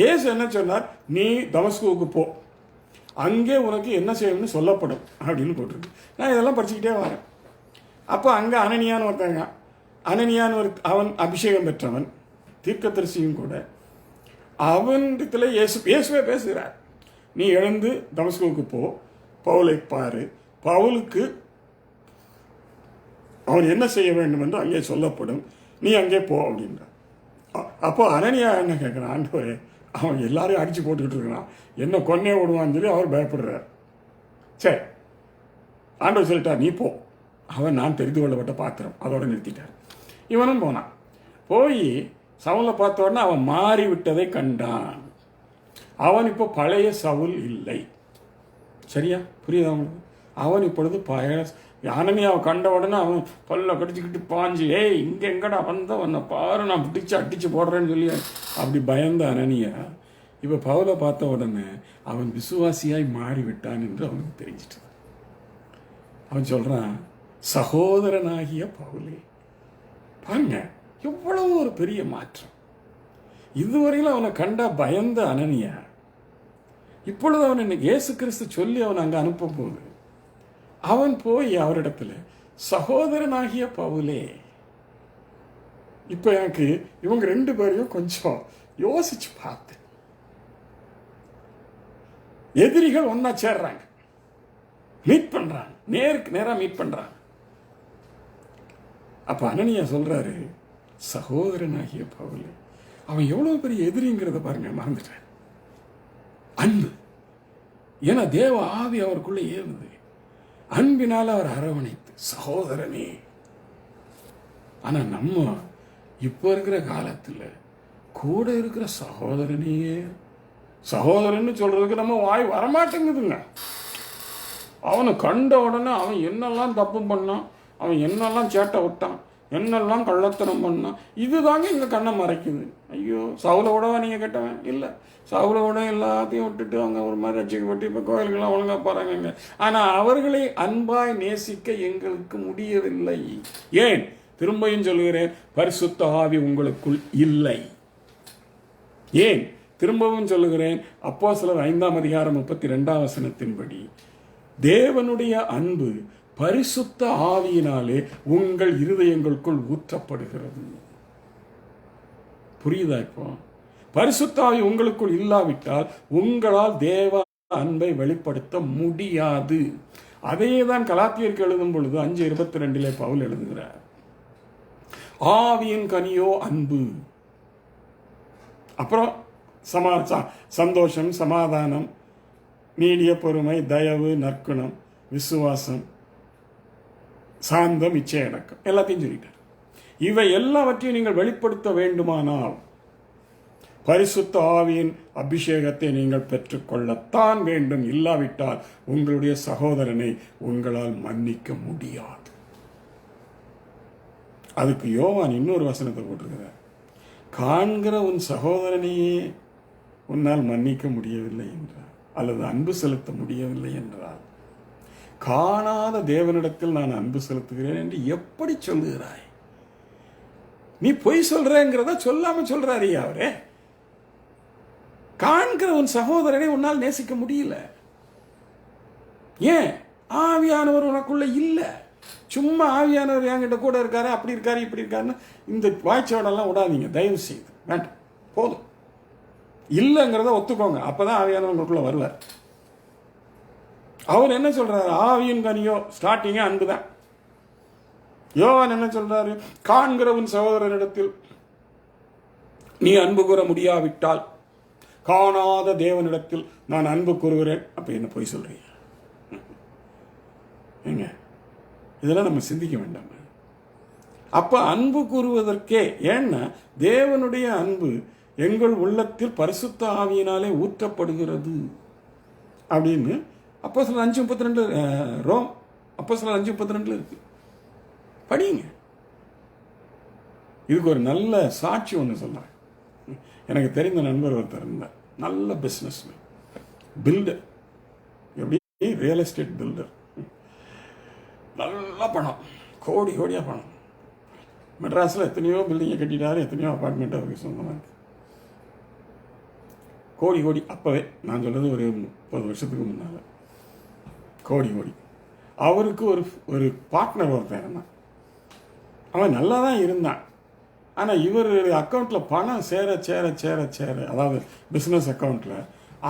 ஏசு என்ன சொன்னார்? நீ தமஸ்குவுக்கு போ, அங்கே உனக்கு என்ன செய்யணும்னு சொல்லப்படும் அப்படின்னு போட்டிருக்கு. நான் இதெல்லாம் படிச்சுக்கிட்டே வரேன். அப்போ அங்கே அனனியான்னு ஒருத்தங்க, அவன் அபிஷேகம் பெற்றவன், தீர்க்கதரிசியும் கூட. அவனிடத்தில் இயேசுவே பேசுகிறார், நீ எழுந்து தமஸ்குவுக்கு போ, பவுலை பாரு, பவுலுக்கு அவன் என்ன செய்ய வேண்டும் என்று அங்கே சொல்லப்படும், நீ அங்கே போ அப்படின்றார். அப்போ அனனியா என்ன கேட்குறான்? ஆண்டவரே அவன் எல்லாரையும் அடித்து போட்டுக்கிட்டு இருக்கிறான், என்ன கொன்னே விடுவான்னு சொல்லி அவர் பயப்படுறார். சரி, ஆண்டவர் சொல்லிட்டார், நீ போ, அவன் நான் தெரிந்து கொள்ளப்பட்ட பாத்திரம், அதோட நிறுத்திட்டார். இவனும் போனான். போய் சவுலை பார்த்த உடனே அவன் மாறிவிட்டதை கண்டான். அவன் இப்போ பழைய சவுல் இல்லை. சரியா? புரியுதா அவனுக்கு? அவன் இப்பொழுது பழைய அனனியாவை கண்ட உடனே அவன் பல்ல கடிச்சுக்கிட்டு பாஞ்சு, ஏய் இங்கே எங்கடா வந்த, உன்னை பாரு நான் பிடிச்சி அடித்து போடுறேன்னு சொல்லி அப்படி பயந்த அனனியா இப்போ பவுலை பார்த்த உடனே அவன் விசுவாசியாய் மாறிவிட்டான் என்று அவனுக்கு தெரிஞ்சிட்டு. அவன் சொல்கிறான், சகோதரனாகிய பவுலே. பாருங்க எவ்வளவு ஒரு பெரிய மாற்றம். இதுவரையிலும் அவனை கண்டா பயந்த அனனியா இப்பொழுது அவன் இன்னைக்கு இயேசு கிறிஸ்து சொல்லி அவன் அங்கே அனுப்பும் போது அவன் போய் அவரிடத்துல சகோதரனாகிய பவுலே. இப்போ எனக்கு இவங்க ரெண்டு பேரையும் கொஞ்சம் யோசிச்சு பார்த்தேன். எதிரிகள் ஒன்னா சேர்றாங்க, மீட் பண்றாங்க, நேருக்கு நேரா மீட் பண்றாங்க. அப்ப அனனியா சொல்றாரு, சகோதரனாகிய பவுலே. அவன் எவ்வளவு பெரிய எதிரிங்கிறத பாருங்க, மறந்துட்டான். அன்பு, ஏன்னா தேவ ஆவி அவருக்குள்ள ஏறுது. அன்பினால் அவர் அரவணைத்து சகோதரனே. ஆனா நம்ம இப்ப இருக்கிற காலத்துல கூட இருக்கிற சகோதரனையே சகோதரன்னு சொல்றதுக்கு நம்ம வாய் வரமாட்டேங்குதுங்க. அவனை கண்ட உடனே அவன் என்னெல்லாம் தப்பு பண்ணான், அவன் என்னெல்லாம் சேட்டை விட்டான், என்னெல்லாம் கள்ளத்தனம் பண்ணான், இதுதாங்க இங்கே கண்ணை மறைக்குது. ஐயோ, சவுலோடவா நீங்கள் கேட்டவன்? இல்லை, சவுலோட எல்லாத்தையும் விட்டுட்டு அவங்க ஒரு மாதிரி ரட்சிக்கப்பட்டு இப்போ கோயிலுக்கெல்லாம் ஒழுங்காக போகிறாங்க. ஆனால் அவர்களை அன்பாய் நேசிக்க எங்களுக்கு முடியவில்லை. ஏன்? திரும்பியும் சொல்கிறேன், பரிசுத்த ஆவி உங்களுக்குள் இல்லை. ஏன் திரும்பவும் சொல்லுகிறேன், அப்போஸ்தலர் 5:32 தேவனுடைய அன்பு பரிசுத்த ஆவியினாலே உங்கள் இருதயங்களுக்குள் ஊற்றப்படுகிறது. புரியுதா? இப்போ பரிசுத்த ஆவி உங்களுக்குள் இல்லாவிட்டால் உங்களால் தேவ அன்பை வெளிப்படுத்த முடியாது. அதையே தான் கலாத்தியருக்கு எழுதும் பொழுது 5:22 பவுல் எழுதுகிறார், ஆவியின் கனியோ அன்பு, அப்புறம் சந்தோஷம், சமாதானம், நீடிய பொறுமை, தயவு, நற்குணம், விசுவாசம், சாந்தம், இச்சையடக்கம், எல்லாத்தையும் சொல்லிட்டார். இவை எல்லாவற்றையும் நீங்கள் வெளிப்படுத்த வேண்டுமானால் பரிசுத்த ஆவியின் அபிஷேகத்தை நீங்கள் பெற்றுக்கொள்ளத்தான் வேண்டும். இல்லாவிட்டால் உங்களுடைய சகோதரனை உங்களால் மன்னிக்க முடியாது. அதுக்கு யோவான் இன்னொரு வசனத்தை போட்டிருக்கிறார், காண்கிற உன் சகோதரனையே உன்னால் மன்னிக்க முடியவில்லை என்றார், அல்லது அன்பு செலுத்த முடியவில்லை என்றால் காணாத தேவனிடத்தில் நான் அன்பு செலுத்துகிறேன் என்று எப்படி சொல்லுகிறாய்? நீ பொய் சொல்றேங்கிறத சொல்லாம சொல்றாரு அவரே. காண்கிற உன் சகோதரனை உன்னால் நேசிக்க முடியல. ஏன்? ஆவியானவர் உனக்குள்ள இல்ல. சும்மா ஆவியானவர் என்கிட்ட கூட இருக்காரு, அப்படி இருக்காரு, இப்படி இருக்காருன்னு இந்த வாய்ச்சோடெல்லாம் விடாதீங்க தயவு செய்து. வேண்டாம், போதும். இல்லைங்கிறத ஒத்துக்கோங்க, அப்பதான் ஆவியானவர் உங்களுக்குள்ள வருவார். அவர் என்ன சொல்றாரு? ஆவியின் கனியோ ஸ்டார்டிங்கே அன்புதான். யோவான் என்ன சொல்றாரு? காண்கிற உன் சகோதரனிடத்தில் நீ அன்பு கூற முடியாவிட்டால் காணாத தேவனிடத்தில் நான் அன்பு கூறுகிறேன். அப்ப என்ன பொய் சொல்றீங்க? ஏங்க, இதெல்லாம் நம்ம சிந்திக்க வேண்டாம். அப்ப அன்பு கூறுவதற்கே, ஏன்னா தேவனுடைய அன்பு எங்கள் உள்ளத்தில் பரிசுத்த ஆவியினாலே ஊற்றப்படுகிறது அப்படின்னு அப்போஸ்தலர் 5:32 ரோம் அப்போஸ்தலர் 5:32 இருக்கு. படிங்க. இதுக்கு ஒரு நல்ல சாட்சி ஒன்று சொல்றேன். எனக்கு தெரிந்த நண்பர் ஒருத்தர் இருந்தார், நல்ல பிஸ்னஸ் பில்டர், எப்படி ரியல் எஸ்டேட் பில்டர், நல்ல பணம், கோடி கோடியாக பணம். மெட்ராஸில் எத்தனையோ பில்டிங்கை கட்டிட்டாரு, எத்தனையோ அப்பார்ட்மெண்ட் அவருக்கு சொந்தமாக இருக்கு. கோடி கோடி. அப்போவே நான் சொல்கிறது ஒரு 30 வருஷத்துக்கு முன்னால் கோடி கோடி. அவருக்கு ஒரு பார்ட்னர் ஒருத்தர் இருந்தான். அவன் நல்லா தான் இருந்தான். ஆனால் இவர் அக்கௌண்ட்டில் பணம் சேர சேர சேர சேர, அதாவது பிஸ்னஸ் அக்கௌண்ட்டில்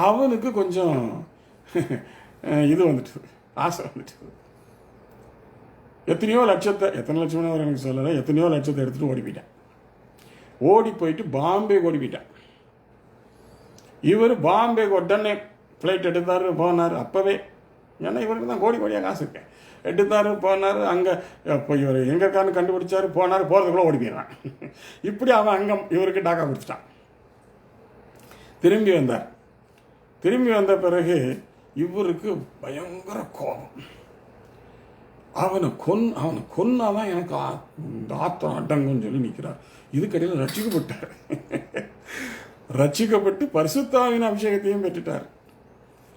அவனுக்கு கொஞ்சம் இது வந்துட்டு, ஆசை வந்துட்டு. எத்தனை லட்சம்னு அவர் எனக்கு சொல்லலை, எத்தனையோ லட்சத்தை எடுத்துகிட்டு ஓடி போயிட்டான். ஓடி போயிட்டு பாம்பே ஓடி போயிட்டான். இவர் பாம்பே உடனே ஃப்ளைட் எடுத்தார், போனார். அப்போவே, ஏன்னா இவருக்கு தான் கோடி கோடியாக காசு இருக்கேன், எடுத்தார், போனார். அங்கே போய் இவர் எங்கே இருக்கான்னு கண்டுபிடிச்சார், போனார். போகிறதுக்குள்ளே ஓடி போயிடுறான். இப்படி அவன் அங்கே இவருக்கு டாக்கா கொடுத்துட்டான். திரும்பி வந்தார். திரும்பி வந்த பிறகு இவருக்கு பயங்கர கோபம். அவனை கொன்னாதான் எனக்கு இந்த ஆத்திரம் அடங்குன்னு சொல்லி நிற்கிறார். இதுக்கடையில் ரட்சிக்கப்பட்டார். ரட்சிக்கப்பட்டு பரிசுத்த ஆவியின் அபிஷேகத்தையும் பெற்றுட்டார்.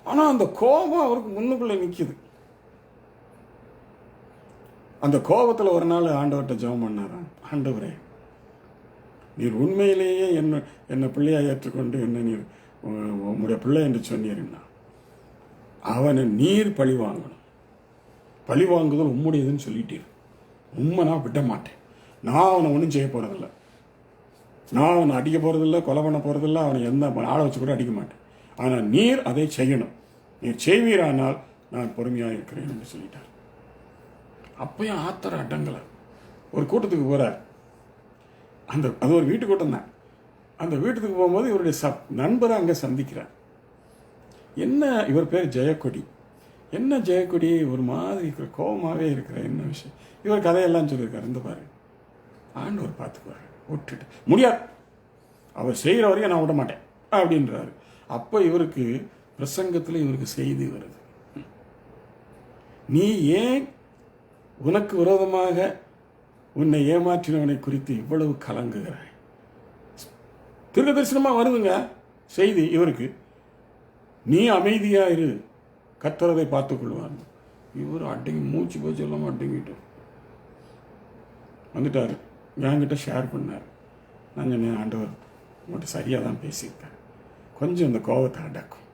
ஆனால் அந்த கோபம் அவருக்கு முன்னுக்குள்ளே நிற்கிது. அந்த கோபத்தில் ஒரு நாள் ஆண்டவர்கிட்ட ஜெபம் பண்ணாராம், ஆண்டவரே, நீர் உண்மையிலேயே என்னை பிள்ளையாக ஏற்றுக்கொண்டு என்ன நீர் உங்களுடைய பிள்ளை என்று சொன்னீர்னா அவனை நீர் பழி வாங்கணும். பழி வாங்குதல் உம்முடையதுன்னு சொல்லிட்டீர். உண்மை நான் விட மாட்டேன். நான் அவனை ஒன்றும் செய்ய போகிறதில்ல, நான் அவனை அடிக்க போகிறதில்ல, கொலை பண்ண போகிறதில்ல, அவனை எந்த ஆளை வச்சு கூட அடிக்க மாட்டேன். ஆனால் நீர் அதை செய்யணும். நீர் செய்வீரானால் நான் பொறுமையாக இருக்கிறேன் என்று சொல்லிட்டார். அப்பயும் ஆத்திர அடங்கலை. ஒரு கூட்டத்துக்கு போகிறார். அது ஒரு வீட்டு கூட்டம் தான். அந்த வீட்டுக்கு போகும்போது இவருடைய நண்பரை அங்கே சந்திக்கிறார். என்ன, இவர் பேர் ஜெயக்கொடி. என்ன ஜெயக்கொடி, ஒரு மாதிரி இருக்கிற, கோபமாகவே இருக்கிற, என்ன விஷயம்? இவர் கதையெல்லாம் சொல்லியிருக்காரு. இந்த பாரு, ஆண்டவர் பார்த்துக்குவாரு, விட்டுட்டு முடியாது, அவர் செய்கிற வரைக்கும் நான் விட மாட்டேன் அப்படின்றாரு. அப்போ இவருக்கு பிரசங்கத்தில் இவருக்கு செய்தி வருது, நீ ஏன் உனக்கு விரோதமாக உன்னை ஏமாற்றினவனை குறித்து இவ்வளவு கலங்குகிறாய்? தீர்க்க தரிசனமாக வருதுங்க செய்தி இவருக்கு. நீ அமைதியா இரு, கர்த்தரை பார்த்துக் கொள்வார். இவர் அடங்கி மூச்சு போய் சொல்லாம அடங்கிட்டு வந்துட்டார், என்கிட்ட ஷேர் பண்ணார். நான் சொன்னேன், ஆண்டவர் உங்கள்கிட்ட சரியாக தான் பேசியிருக்கேன், கொஞ்சம் இந்த கோபத்தை அடக்கும்.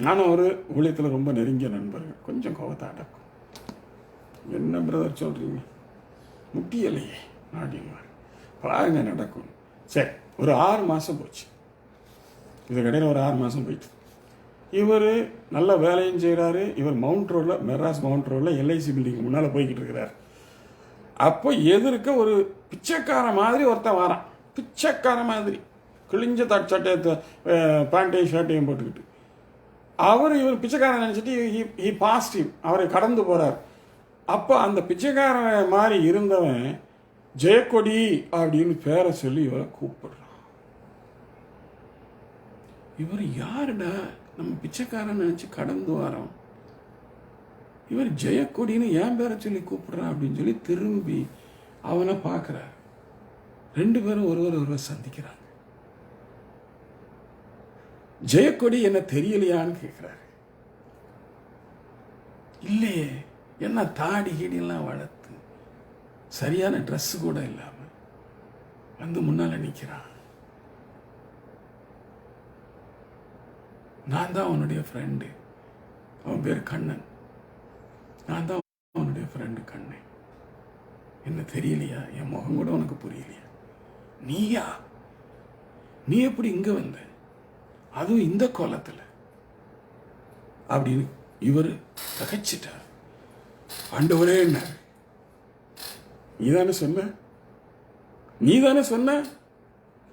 நானும் ஒரு ஊழியத்தில் ரொம்ப நெருங்கிய நண்பர்கள், கொஞ்சம் கோபத்தை அடக்கும். என்ன பிரதர் சொல்கிறீங்க, முட்டியலையே அப்படிங்குவார். பாருங்க நடக்கும். சரி, ஒரு 6 மாதம் போச்சு. இதுக்கிடையில் ஒரு 6 மாதம் போயிட்டு இவர் நல்ல வேலையும் செய்கிறாரு. இவர் மவுண்ட் ரோடில், மெட்ராஸ் மவுண்ட் ரோடில் எல்ஐசி பில்டிங் முன்னால் போய்கிட்டு இருக்கிறார். அப்போ எதிர்க்க ஒரு பிச்சைக்கார மாதிரி ஒருத்தன் வரான். பிச்சைக்கார மாதிரி கிழிஞ்ச சட்டையை, பேண்ட்டையும் ஷர்ட்டையும் போட்டுக்கிட்டு இவர் பிச்சைக்காரன் நினச்சிட்டு ஹி பாசிட்டிவ் அவரை கடந்து போகிறார். அப்போ அந்த பிச்சைக்காரன் மாதிரி இருந்தவன் ஜெயக்கொடி அப்படின்னு பேரை சொல்லி இவரை கூப்பிடுறான். இவர் யாருடா, நம்ம பிச்சைக்காரன் நினச்சி கடந்து வரோம், இவர் ஜெயக்கொடின்னு என் பேரை சொல்லி கூப்பிடுறான் அப்படின்னு சொல்லி திரும்பி அவனை பார்க்குறார். 2 பேரும் ஒருவர் சந்திக்கிறாங்க. ஜெயக்கொடி என்ன தெரியலையான்னு கேட்குறாரு. இல்லையே, என்ன தாடி கீடியெல்லாம் வளர்த்து சரியான ட்ரெஸ்ஸு கூட இல்லாமல் வந்து முன்னால் நிற்கிறான். நான் தான் அவனுடைய ஃப்ரெண்டு, அவன் பேர் கண்ணன், நான் தான் அவனுடைய ஃப்ரெண்டு கண்ணன். என்ன தெரியலையா, என் முகம் கூட உனக்கு புரியலையா, நீயா, நீ எப்படி இங்கே வந்த, அதுவும் இந்த கோலத்தில் அப்படின்னு இவர் தகைச்சிட்டார். ஆண்டவரே என்ன, நீதானே சொன்ன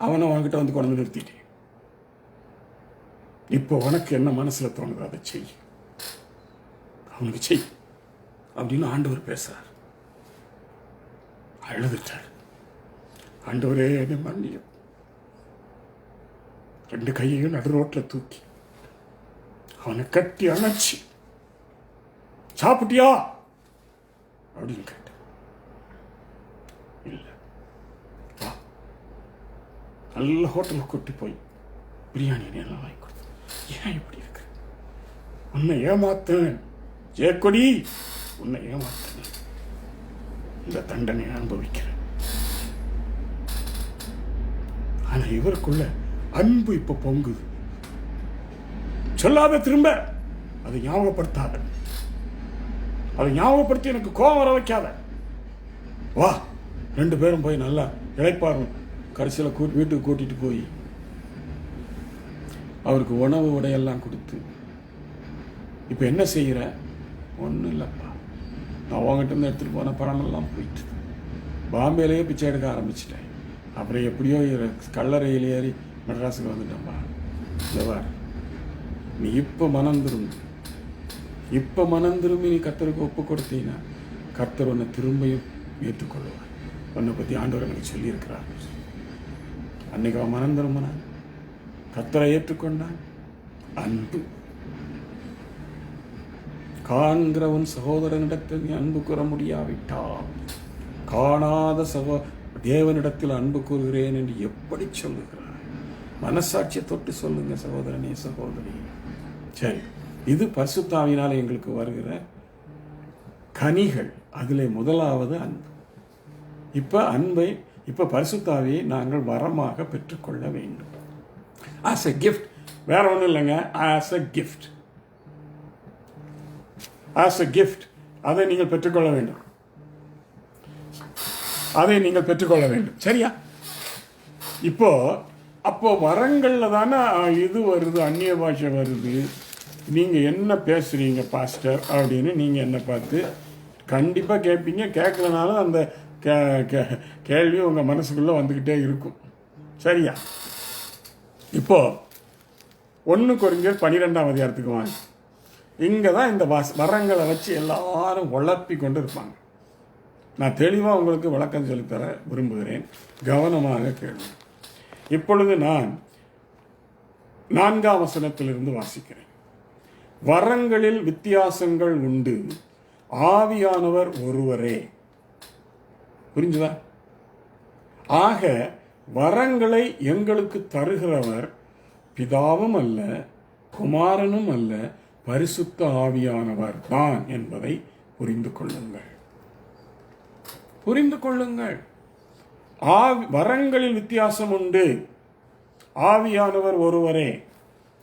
அவனை உன்கிட்ட வந்து கொண்டு நிறுத்திட்டேன், இப்போ உனக்கு என்ன மனசில் தோணுதோ அதை செய், அவனுக்கு செய் அப்படின்னு ஆண்டவர் பேசுறார். அழுதுட்டார். ஆண்டவரே என்னை மன்னியும். 2 கையையும் நடு ரோட்டில் தூக்கி அவனை கட்டி அணைச்சி, சாப்பிட்டியா அப்படின்னு கேட்ட. இல்லை, வா, நல்ல ஹோட்டலுக்கு கூட்டி போய் பிரியாணி எல்லாம் வாங்கி கொடுத்து, ஏன் இப்படி இருக்கு, உன்னை ஏமாத்தேன் ஜெயக்கொடி, உன்னை ஏமாத்தேன், இந்த தண்டனை அனுபவிக்கிறேன். ஆனா இவருக்குள்ள அன்பு இப்ப பொங்குது. சொல்லாத, திரும்ப அதை ஞாபகப்படுத்தாத, அதை ஞாபகப்படுத்தி எனக்கு கோபம் வர வைக்காத, வா 2 பேரும் போய் நல்லா இளைப்பாரும். கடைசியில் வீட்டுக்கு கூட்டிட்டு போய் அவருக்கு உணவு உடையெல்லாம் கொடுத்து, இப்போ என்ன செய்கிற, ஒன்றும் இல்லைப்பா, நான் உங்ககிட்ட இருந்து எடுத்துகிட்டு போன பணமெல்லாம் போயிட்டு பாம்பேலேயே பிச்சை எடுக்க ஆரம்பிச்சிட்டேன். அப்புறம் எப்படியோ கல்லறையில் ஏறி மெட்ராஸுக்கு வந்துட்டேன்ப்பா. இல்லைவார், நீ இப்போ மனம் திரும்பி நீ கர்த்தருக்கு ஒப்பு கொடுத்தீங்கன்னா கர்த்தர் உன்னை திரும்பியும் ஏற்றுக்கொள்வார். உன்னை பற்றி ஆண்டவர் எனக்கு சொல்லியிருக்கிறார். அன்னைக்கு அவன் மனம் திரும்பினான், கர்த்தரை ஏற்றுக்கொண்டான். அன்பு காண்கிறவன் சகோதரனிடத்தில் நீ அன்பு கூற முடியாவிட்டால் காணாத தேவனிடத்தில் அன்பு கூறுகிறேன் என்று எப்படி சொல்லுகிறார்? மனசாட்சியை தொட்டு சொல்லுங்க சகோதரனே, சகோதரி. சரி, இது பரிசுத்த ஆவியினால் எங்களுக்கு வருகிற கனிகள். அதிலே முதலாவது அன்பு. இப்ப பரிசுத்த ஆவியை நாங்கள் வரமாக பெற்றுக்கொள்ள வேண்டும். ஆஸ் எ கிஃப்ட், வேற ஒன்றும் இல்லைங்க. As a gift, as a gift அதை நீங்கள் பெற்றுக்கொள்ள வேண்டும். சரியா? அப்போ வரங்கள்ல தானே இது வருது, அந்நிய பாஷை வருது. நீங்கள் என்ன பேசுகிறீங்க பாஸ்டர் அப்படின்னு நீங்கள் என்ன பார்த்து கண்டிப்பாக கேட்பீங்க. கேட்கலனாலும் அந்த கேள்வி உங்கள் மனசுக்குள்ளே வந்துக்கிட்டே இருக்கும். சரியா? இப்போ 1 கொரிந்தியர் 12ஆம் அதிகாரத்துக்கு வாங்க. இங்கே தான் இந்த வரங்களை வச்சு எல்லாரும் உழப்பி கொண்டு இருப்பாங்க. நான் தெளிவாக உங்களுக்கு விளக்கம் சொல்லித்தர விரும்புகிறேன், கவனமாக கேள்வி. இப்பொழுது நான் 4ஆம் வசனத்திலிருந்து வாசிக்கிறேன். வரங்களில் வித்தியாசங்கள் உண்டு, ஆவியானவர் ஒருவரே. புரிஞ்சுதா? ஆக வரங்களை எங்களுக்கு தருகிறவர் பிதாவும் அல்ல, குமாரனும் அல்ல, பரிசுத்த ஆவியானவர் தான் என்பதை புரிந்து கொள்ளுங்கள். புரிந்து கொள்ளுங்கள். வரங்களில் வித்தியாசம் உண்டு, ஆவியானவர் ஒருவரே.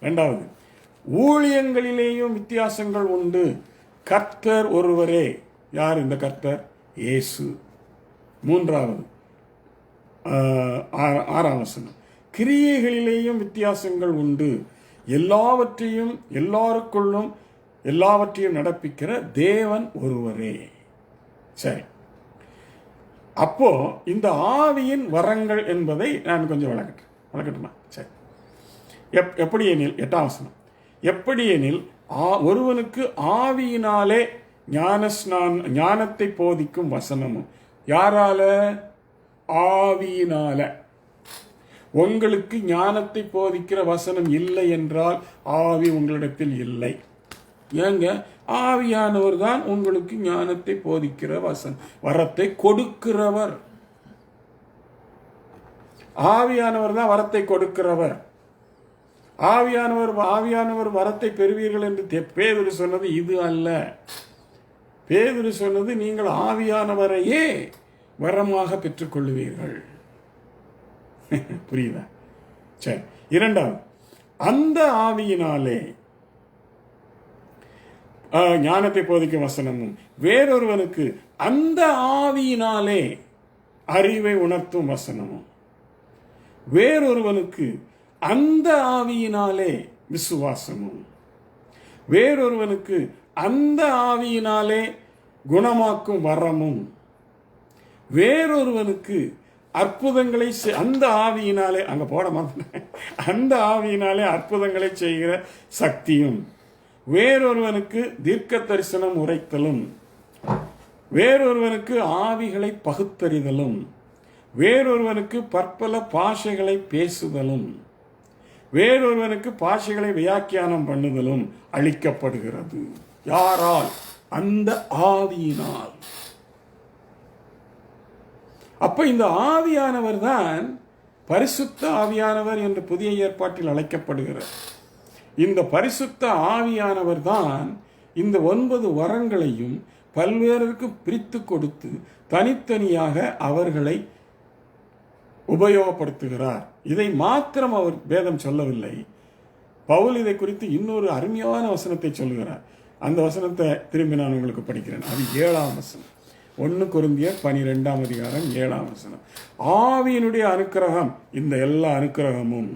இரண்டாவது, ஊழியங்களிலேயும் வித்தியாசங்கள் உண்டு, கர்த்தர் ஒருவரே. யார் இந்த கர்த்தர்? இயேசு. மூன்றாவது, 6ஆம் வசனம், கிரியைகளிலேயும் வித்தியாசங்கள் உண்டு, எல்லாவற்றையும் எல்லாருக்குள்ளும் எல்லாவற்றையும் நடப்பிக்கிற தேவன் ஒருவரே. சரி, அப்போ இந்த ஆவியின் வரங்கள் என்பதை நான் கொஞ்சம் விளக்கட்டுமா? சரி, எப்படி எனில் 8ஆம் வசனம், எப்படி எனில் ஒருவனுக்கு ஆவியினாலே ஞானத்தை போதிக்கும் வசனமும். யாரால? ஆவியினால. உங்களுக்கு ஞானத்தை போதிக்கிற வசனம் இல்லை என்றால் ஆவி உங்களிடத்தில் இல்லை. ஏங்க? ஆவியானவர் தான் உங்களுக்கு ஞானத்தை போதிக்கிற வரத்தை கொடுக்கிறவர். ஆவியானவர் தான் வரத்தை கொடுக்கிறவர். ஆவியானவர் வரத்தை பெறுவீர்கள் என்று பேதுரு சொன்னது இது அல்ல. பேதுரு சொன்னது நீங்கள் ஆவியானவரையே வரமாக பெற்றுக்கொள்வீர்கள். புரியுதா? சரி, இரண்டாவது, அந்த ஆவியினாலே ஞானத்தை போதிக்கும் வசனமும், வேறொருவனுக்கு அந்த ஆவியினாலே அறிவை உணர்த்தும் வசனமும், வேறொருவனுக்கு அந்த ஆவியினாலே விசுவாசமும், வேறொருவனுக்கு அந்த ஆவியினாலே குணமாக்கும் வரமும், வேறொருவனுக்கு அற்புதங்களை அந்த ஆவியினாலே, அங்க போட மாட்டேன், அந்த ஆவியினாலே அற்புதங்களை செய்கிற சக்தியும், வேறொருவனுக்கு தீர்க்க தரிசனம் உரைத்தலும், வேறொருவனுக்கு ஆவிகளை பகுத்தறிதலும், வேறொருவனுக்கு பற்பல பாஷைகளை பேசுதலும், வேறொருவனுக்கு பாஷைகளை வியாக்கியானம் பண்ணுதலும் அளிக்கப்படுகிறது. யாரால்? அந்த ஆவியினால். அப்ப இந்த ஆவியானவர் தான் பரிசுத்த ஆவியானவர் என்று புதிய ஏற்பாட்டில் அழைக்கப்படுகிறார். இந்த பரிசுத்த ஆவியானவர் தான் இந்த 9 வரங்களையும் பல்வேறுக்கு பிரித்து கொடுத்து தனித்தனியாக அவர்களை உபயோகப்படுத்துகிறார். இதை மாத்திரம் அவர் வேதம் சொல்லவில்லை. பவுல் இதை குறித்து இன்னொரு அருமையான வசனத்தை சொல்லுகிறார். அந்த வசனத்தை திரும்பி நான் உங்களுக்கு படிக்கிறேன். அது 7ஆம் வசனம், 1 கொரிந்தியர் 12ஆம் அதிகாரம் 7ஆம் வசனம். ஆவியினுடைய அனுக்கிரகம், இந்த எல்லா அனுக்கிரகமும்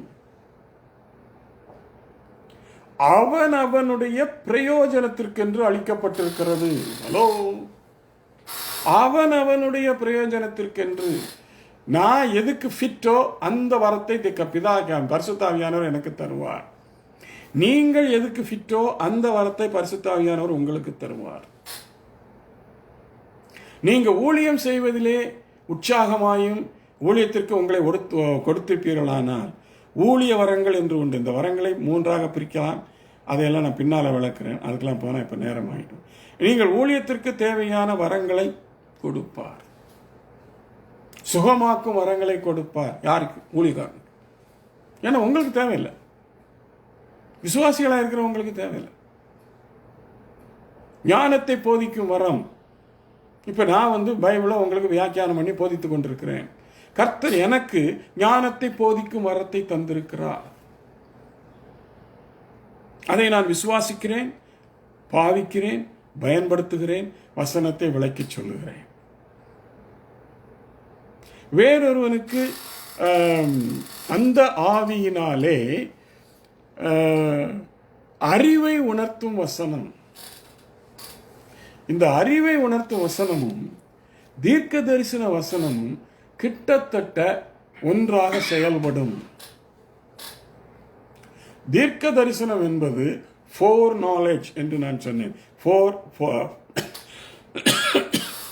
அவனுடைய பிரயோஜனத்திற்கென்று அளிக்கப்பட்டிருக்கிறது. ஹலோ, அவனுடைய பிரயோஜனத்திற்கென்று. நான் எதுக்கு ஃபிட்டோ அந்த வரத்தை பரிசுத்த ஆவியானவர் எனக்கு தருவார். நீங்கள் எதுக்கு ஃபிட்டோ அந்த வரத்தை பரிசுத்த ஆவியானவர் உங்களுக்கு தருவார். நீங்க ஊழியம் செய்வதிலே உற்சாகமாயும் ஊழியத்திற்கு உங்களை கொடுத்திருப்பீர்களானால் ஊழிய வரங்கள் என்று உண்டு. இந்த வரங்களை 3ஆக பிரிக்கலாம். அதையெல்லாம் நான் பின்னால் விளக்குறேன். அதுக்கெல்லாம் போனால் இப்போ நேரம் ஆகிடும். நீங்கள் ஊழியத்திற்கு தேவையான வரங்களை கொடுப்பார். சுகமாக்கும் வரங்களை கொடுப்பார். யாருக்கு? ஊழியக்காரன். ஏன்னா உங்களுக்கு தேவையில்லை, விசுவாசிகளாக இருக்கிறவங்களுக்கு தேவையில்லை. ஞானத்தை போதிக்கும் வரம். இப்போ நான் பைபிளை உங்களுக்கு வியாக்கியானம் பண்ணி போதித்துக் கொண்டிருக்கிறேன். கர்த்தர் எனக்கு ஞானத்தை போதிக்கும் வரத்தை தந்திருக்கிறார். அதை நான் விசுவாசிக்கிறேன், பாவிக்கிறேன், பயன்படுத்துகிறேன், வசனத்தை விளக்கி சொல்லுகிறேன். வேறொருவனுக்கு அந்த ஆவியினாலே அறிவை உணர்த்தும் வசனம். இந்த அறிவை உணர்த்தும் வசனமும் தீர்க்க தரிசன வசனமும் கிட்டத்தட்ட ஒன்றாக செயல்படும். தீர்க்க தரிசனம் என்பது ஃபோர் நாலேஜ் என்று நான் சொன்னேன்.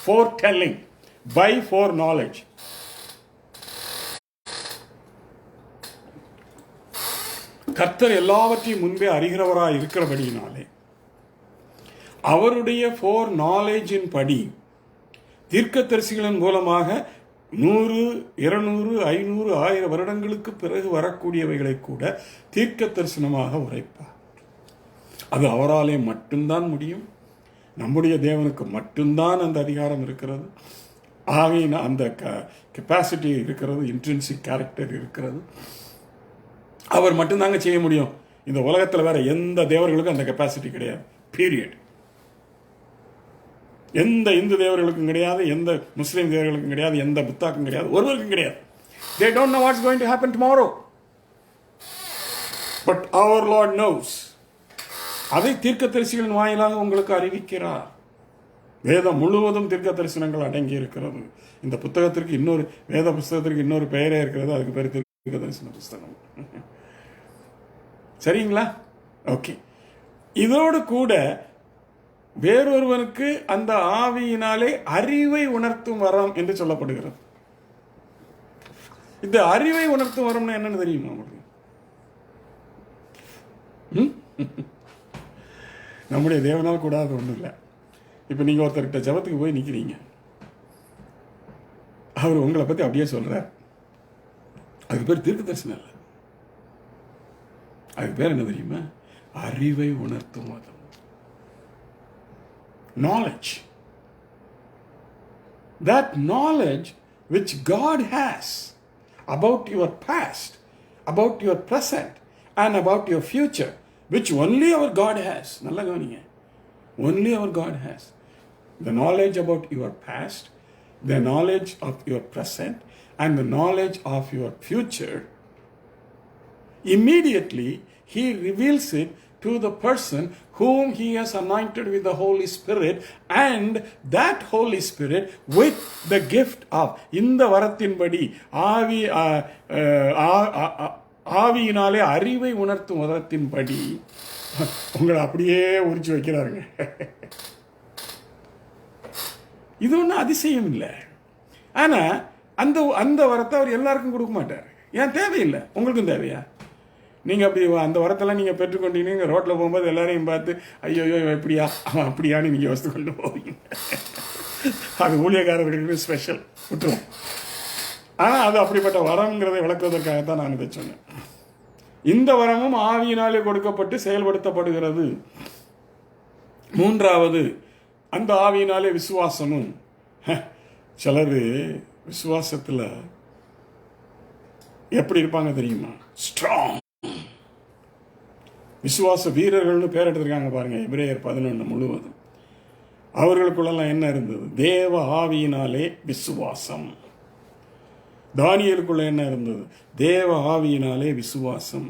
Foretelling by foreknowledge. கர்த்தர் எல்லாவற்றையும் முன்பே அறிகிறவராய் இருக்கிறபடியினாலே அவருடைய ஃபோர் நாலேஜின் படி தீர்க்கதரிசிகளின் மூலமாக 100, 200, 500, 1000 வருடங்களுக்கு பிறகு வரக்கூடியவைகளை கூட தீர்க்க தரிசனமாக உரைப்பார். அது அவராலே மட்டும்தான் முடியும். நம்முடைய தேவனுக்கு மட்டும்தான் அந்த அதிகாரம் இருக்கிறது. ஆவியின் அந்த கெப்பாசிட்டி இருக்கிறது, இன்ட்ரின்சிக் கேரக்டர் இருக்கிறது. அவர் மட்டும்தாங்க செய்ய முடியும். இந்த உலகத்தில் வேற எந்த தேவர்களுக்கும் அந்த கெப்பாசிட்டி கிடையாது. பீரியட். எந்த இந்து தேவர்களுக்கும் கிடையாது, எந்த முஸ்லீம் தேவர்களுக்கும் கிடையாது, எந்த புத்தாக்கும் கிடையாது, ஒருவருக்கும் கிடையாது. They don't know what's going to happen tomorrow. But our Lord knows. அதை தீர்க்கதரிசிகளின் வாயிலாக உங்களுக்கு அறிவிக்கிறார். வேதம் முழுவதும் தீர்க்க தரிசனங்கள் அடங்கி இருக்கிறது. இந்த புத்தகத்திற்கு இன்னொரு வேத புஸ்தகத்திற்கு இன்னொரு பெயரே இருக்கிறது. அதுக்கு பேர் தீர்க்க தரிசன புஸ்தகம். சரிங்களா? ஓகே. இதோடு கூட வேறொருவனுக்கு அந்த ஆவியினாலே அறிவை உணர்த்தும் வரம் என்று சொல்லப்படுகிறது. இந்த அறிவை உணர்த்தும் வரம்னா என்னன்னு தெரியுமா உங்களுக்கு? நம்முடைய தேவனால் கூடாது ஒன்றும் இல்லை. இப்போ நீங்கள் ஒருத்தர்கிட்ட ஜபத்துக்கு போய் நிற்கிறீங்க, அவர் உங்களை பற்றி அப்படியே சொல்கிறார். அதுக்கு பேர் தீர்க்க தரிசனம் இல்லை. அதுக்கு பேர் என்ன தெரியுமா? அறிவை உணர்த்தும் மதம். Knowledge. That knowledge which God has about your past, about your present, and about your future, which only our God has. நல்லா கவனிங்க. Only our God has. The knowledge about your past, the knowledge of your present, and the knowledge of your future. Immediately, He reveals it to the person whom He has anointed with the Holy Spirit, and that Holy Spirit with the gift of. இந்த வரத்தின்படி ஆவியினாலே அறிவை உணர்த்தும் வரத்தின்படி உங்களை அப்படியே உரிச்சு வைக்கிறாருங்க. இது ஒன்றும் அதிசயம் இல்லை. ஆனால் அந்த அந்த வரத்தை அவர் எல்லாருக்கும் கொடுக்க மாட்டார். ஏன்? தேவையில்லை. உங்களுக்கும் தேவையா? நீங்கள் அப்படி அந்த வரத்தெல்லாம் நீங்கள் பெற்றுக்கொண்டீங்க, ரோட்டில் போகும்போது எல்லாரையும் பார்த்து ஐயோ எப்படியா அவன் அப்படியான்னு நீங்கள் யோசித்து கொண்டு போவீங்க. அது ஊழியக்காரர்களுக்கு ஸ்பெஷல் விட்டுருவோம். ஆனால் அது அப்படிப்பட்ட வரம்ங்கிறதை விளக்குவதற்காகத்தான் நான் இதை சொன்னேன். இந்த வரமும் ஆவியினாலே கொடுக்கப்பட்டு செயல்படுத்தப்படுகிறது. மூன்றாவது, அந்த ஆவியினாலே விசுவாசமும். சிலர் விசுவாசத்தில் எப்படி இருப்பாங்க தெரியுமா? ஸ்ட்ராங் விசுவாச வீரர்கள்னு பேர் எடுத்திருக்காங்க பாருங்க. எபிரேயர் 11 முழுவதும் அவர்களுக்குள்ளெல்லாம் என்ன இருந்தது? தேவ ஆவியினாலே விசுவாசம். தானியலுக்குள்ள என்ன இருந்தது? தேவ ஆவியினாலே விசுவாசம்.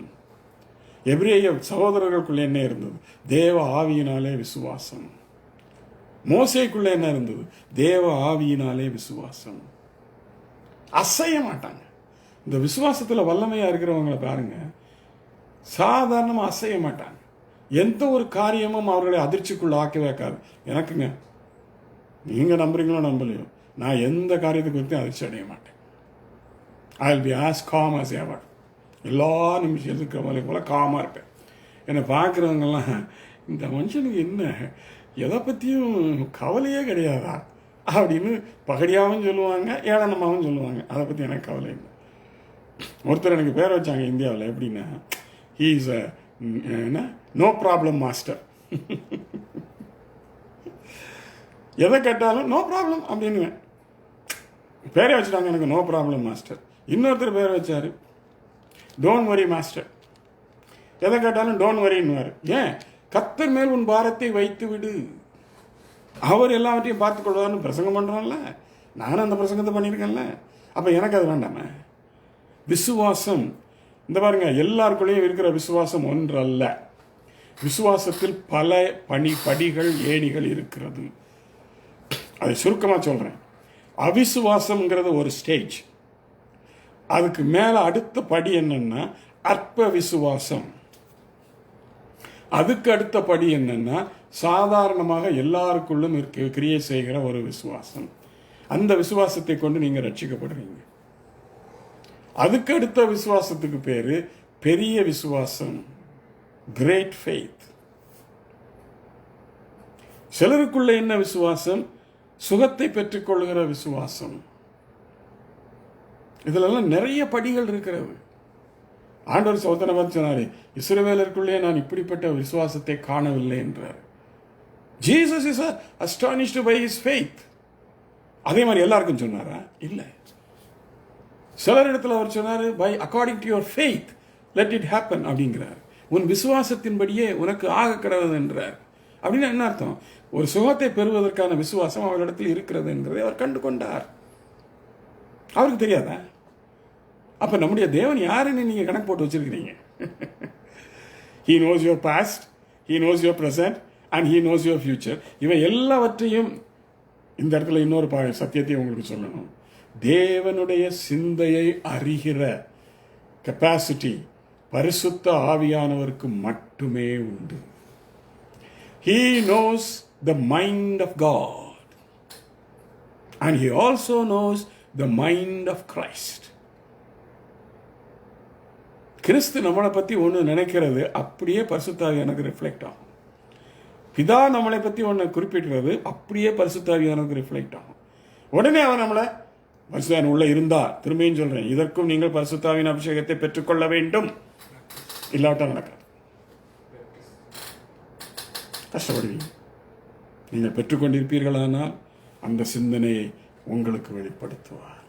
எபிரேய சகோதரர்களுக்குள்ள என்ன இருந்தது? தேவ ஆவியினாலே விசுவாசம். மோசேக்குள்ள என்ன இருந்தது? தேவ ஆவியினாலே விசுவாசம். அசைய மாட்டாங்க. இந்த விசுவாசத்தில் வல்லமையாக இருக்கிறவங்களை பாருங்க, சாதாரணமாக அசைய மாட்டாங்க. எந்த ஒரு காரியமும் அவர்களை அதிர்ச்சிக்குள்ள ஆக்கி வைக்காது. எனக்குங்க, நீங்கள் நம்புறீங்களோ நம்பலையோ, நான் எந்த காரியத்தை குறித்தும் அதிர்ச்சி அடைய மாட்டேன். I will be as calm as ever. எல்லா நிமிஷம் இருக்கிற மாதிரி போல் காமாக இருப்பேன். என்னை பார்க்குறவங்கெல்லாம், இந்த மனுஷனுக்கு என்ன எதை பற்றியும் கவலையே கிடையாதா அப்படின்னு பகடியாகவும் சொல்லுவாங்க, ஏளனமாகவும் சொல்லுவாங்க. அதை பற்றி எனக்கு கவலை இல்லை. ஒருத்தர் எனக்கு பேர் வச்சாங்க இந்தியாவில். எப்படின்னா, ஹீ இஸ் என்ன நோ ப்ராப்ளம் மாஸ்டர். எதை கேட்டாலும் நோ ப்ராப்ளம் அப்படின்னு பேரே வச்சுட்டாங்க எனக்கு, நோ ப்ராப்ளம் மாஸ்டர். இன்னொருத்தர் பேர் வச்சார் டோன்ட் வரி மாஸ்டர். எதை கேட்டாலும் டோன்ட் வரின்னுவார். ஏன்? கர்த்தர் மேல் உன் பாரத்தை வைத்து விடு, அவர் எல்லாவற்றையும் பார்த்துக்கொள்வார்னு பிரசங்கம் பண்ணுறோம்ல. நானும் அந்த பிரசங்கத்தை பண்ணியிருக்கேன்ல. அப்போ எனக்கு அது வேண்டாமே. விசுவாசம் இந்த பாருங்க, எல்லாருக்குள்ளேயும் இருக்கிற விசுவாசம் ஒன்றல்ல. விசுவாசத்தில் பல படிகள் ஏணிகள் இருக்கிறது. அதை சுருக்கமாக சொல்கிறேன். அவிசுவாசம்ங்கிறது ஒரு ஸ்டேஜ். அதுக்கு மேலே அடுத்த படி என்னன்னா அற்ப விசுவாசம். அதுக்கு அடுத்த படி என்னன்னா சாதாரணமாக எல்லாருக்குள்ளும் கிரியை செய்கிற ஒரு விசுவாசம். அந்த விசுவாசத்தை கொண்டு நீங்கள் ரட்சிக்கப்படுறீங்க. அதுக்கு அடுத்த விசுவாசத்துக்கு பேரு பெரிய விசுவாசம், கிரேட் ஃபெய்த். சிலருக்குள்ள என்ன விசுவாசம்? சுகத்தை பெற்றுக்கொள்கிற விசுவாசம். இதுலெல்லாம் நிறைய படிகள் இருக்கிறது. ஆண்டவர் சோதனை பார்த்து சொன்னாரு, இஸ்ரவேலருக்குள்ளே நான் இப்படிப்பட்ட விசுவாசத்தை காணவில்லை என்றார். Jesus is astonished by his faith. அதே மாதிரி எல்லாருக்கும் சொன்னாரா? இல்லை. சிலரிடத்தில் அவர் சொன்னார், by according to your faith let it happen அப்படிங்கிறார். உன் விசுவாசத்தின்படியே உனக்கு ஆக கிடவது என்றார். அப்படின்னா என்ன அர்த்தம்? ஒரு சுகத்தை பெறுவதற்கான விசுவாசம் அவரிடத்தில் இருக்கிறது என்கிறதை அவர் கண்டு கொண்டார். அவருக்கு தெரியாதா? அப்ப நம்முடைய தேவன் யாருன்னு நீங்க கணக்கு போட்டு வச்சிருக்கிறீங்க? He knows your past, he knows your present and he knows your future. இவன் எல்லாவற்றையும் இந்த இடத்துல இன்னொரு சத்தியத்தை உங்களுக்கு சொல்லணும். தேவனுடைய சிந்தையை அறிகிற கெப்பாசிட்டி பரிசுத்த ஆவியானவருக்கு மட்டுமே உண்டு. He knows the mind of God and he also knows the mind of Christ. கிறிஸ்து நம்மளை பற்றி ஒன்று நினைக்கிறது அப்படியே பரிசுத்த ஆவியானவருக்கு ரிஃப்ளெக்ட் ஆகும். பிதா நம்மளை பற்றி ஒன்று குறிப்பிடுறது அப்படியே பரிசுத்த ஆவியானவருக்கு ரிஃப்ளெக்ட் ஆகும். உடனே அவன் நம்மளை பரிசுத்த உள்ள இருந்தா, திரும்பியும் சொல்றேன், இதற்கும் நீங்கள் பரிசுத்த ஆவியின் அபிஷேகத்தை பெற்றுக்கொள்ள வேண்டும், இல்லாட்டா நடக்காது. கஷ்டப்படுவீங்க. நீங்கள் பெற்றுக்கொண்டிருப்பீர்களானால் அந்த சிந்தனையை உங்களுக்கு வெளிப்படுத்துவார்.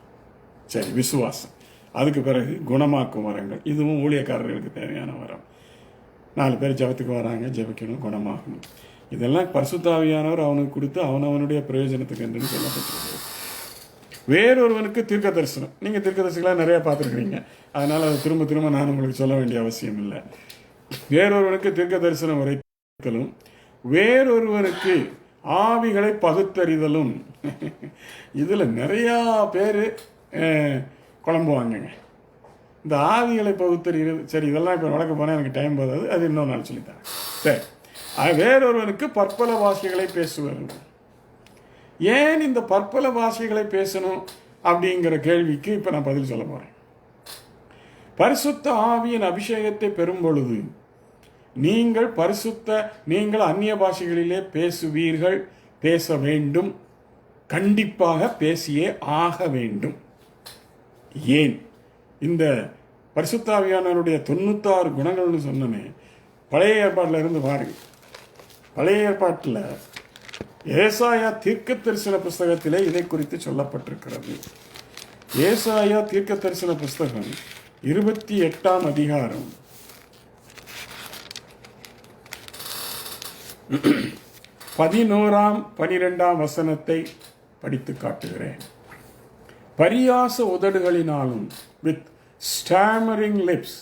சரி, விசுவாசம். அதுக்கு பிறகு குணமாக்கும் வரங்கள். இதுவும் ஊழியக்காரர்களுக்கு தேவையான வரம். 4 பேர் ஜபத்துக்கு வராங்க, ஜபிக்கணும், குணமாகணும். இதெல்லாம் பரிசுத்த ஆவியானவர் அவனுக்கு கொடுத்து அவனவனுடைய பிரயோஜனத்துக்கு என்று சொல்லப்பட்டிருக்கு. வேறொருவனுக்கு தீர்க்க தரிசனம். நீங்கள் தீர்க்க தரிசனங்களாக நிறைய பார்த்துருக்குறீங்க, அதனால் அதை திரும்ப திரும்ப நான் உங்களுக்கு சொல்ல வேண்டிய அவசியம் இல்லை. வேறொருவனுக்கு தீர்க்க தரிசனம் உரைத்தலும், வேறொருவனுக்கு ஆவிகளை பகுத்தறிதலும். இதில் நிறையா பேர் குழம்புவாங்கங்க. இந்த ஆவிகளை பகுத்தறிகிறது, சரி இதெல்லாம் இப்போ வழக்க போனால் எனக்கு டைம் போதாது, அது இன்னொரு நாள் சொல்லித்தரேன். சரி, வேறொருவனுக்கு பற்பல பாஷைகளை பேசுவது. ஏன் இந்த பற்பல பாஷைகளை பேசணும் அப்படிங்கிற கேள்விக்கு இப்போ நான் பதில் சொல்ல போகிறேன். பரிசுத்த ஆவியின் அபிஷேகத்தை பெறும் பொழுது நீங்கள் அந்நிய பாஷைகளிலே பேசுவீர்கள், பேச வேண்டும், கண்டிப்பாக பேசியே ஆக வேண்டும். ஏன்? இந்த பரிசுத்த ஆவியானவருடைய 96 குணங்கள்னு சொன்னனே, பழைய ஏற்பாட்டில் இருந்து பாருங்க. பழைய ஏற்பாட்டில் ஏசாயா தீர்க்க தரிசன புஸ்தகத்திலே இதை குறித்து சொல்லப்பட்டிருக்கிறது. ஏசாயா தீர்க்க தரிசன புஸ்தகம் 28ஆம் அதிகாரம் 11ஆம் 12ஆம் வசனத்தை படித்து காட்டுகிறேன். பரியாச உதடுகளினாலும், வித் ஸ்டாமரிங் லிப்ஸ்,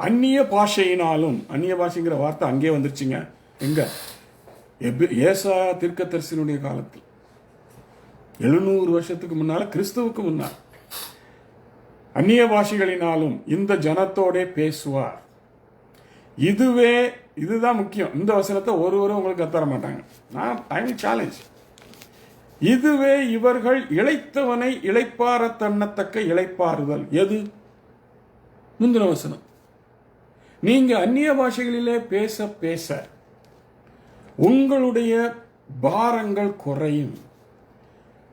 அந்நிய பாஷையினாலும். அந்நிய பாஷைங்கிற வார்த்தை அங்கே வந்துருச்சுங்க. எங்க? ஏசாயா தீர்க்கதரிசனுடைய காலத்தில் 700 வருஷத்துக்கு முன்னால, கிறிஸ்துவுக்கு முன்னால். அந்நிய பாஷைகளினாலும் இந்த ஜனத்தோட பேசுவார். இதுதான் முக்கியம். இந்த வசனத்தை ஒருவரும் உங்களுக்கு கத்தர மாட்டாங்க. நான் சேலஞ்ச். இதுவே இவர்கள் இளைத்தவனை இளைப்பார தன்னத்தக்க இளைப்பாறுதல். எது? முந்தின வசனம். நீங்க அந்நிய பாஷைகளிலே பேச பேச உங்களுடைய பாரங்கள் குறையும்,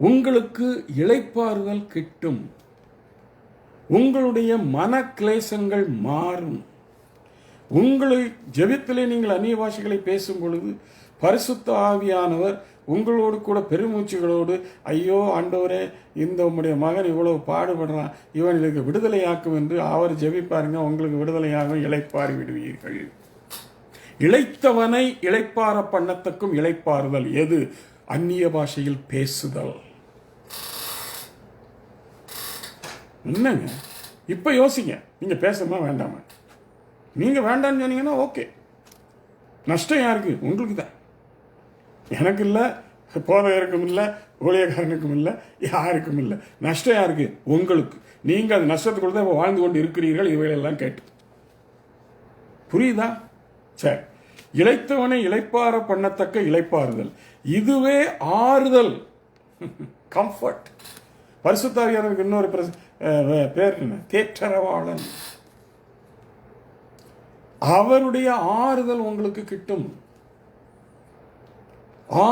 உங்களுக்கு இளைப்பாறுதல் கிட்டும், உங்களுடைய மன கிளேசங்கள் மாறும். உங்களை ஜெபத்திலே நீங்கள் அந்நிய பாஷைகளை பேசும் பொழுது பரிசுத்த ஆவியானவர் உங்களோடு கூட பெருமூச்சுகளோடு, ஐயோ ஆண்டவரே, இந்த உம்முடைய மகன் இவ்வளவு பாடுபடுறான், இவன் இதுக்கு விடுதலையாக்கும் என்று அவர் ஜெபிப்பாருங்க. உங்களுக்கு விடுதலையாகும், இளைப்பாறி விடுவீர்கள். இளைத்தவனை இளைப்பார பண்ணத்தக்கும் இளைப்பாறுதல். எது? அந்நிய பாஷையில் பேசுதல். என்னங்க இப்ப யோசிங்க, நீங்க பேசணுமா வேண்டாமா? நீங்க வேண்டாம்னு சொன்னீங்கன்னா ஓகே. நஷ்டம் யாருக்கு? உங்களுக்கு தான். எனக்கு இல்லை, போதகருக்கும் இல்லை, ஊழியக்காரனுக்கும் இல்லை, யாருக்கும் இல்லை. நஷ்டம் யாருக்கு? உங்களுக்கு. நீங்கள் அந்த நஷ்டத்துக்குள்ள தான் இப்போ வாழ்ந்து கொண்டு இருக்கிறீர்கள். இவைகளெல்லாம் கேட்டு புரியுதா? சரி. இளைத்தவனை இளைப்பார பண்ணத்தக்க இளைப்பாறுதல். இதுவே ஆறுதல், கம்ஃபர்ட். பரிசுத்தாவியானவருக்கு இன்னொரு பேர் என்ன? தேற்றரவாளன். அவருடைய ஆறுதல் உங்களுக்கு கிட்டும்.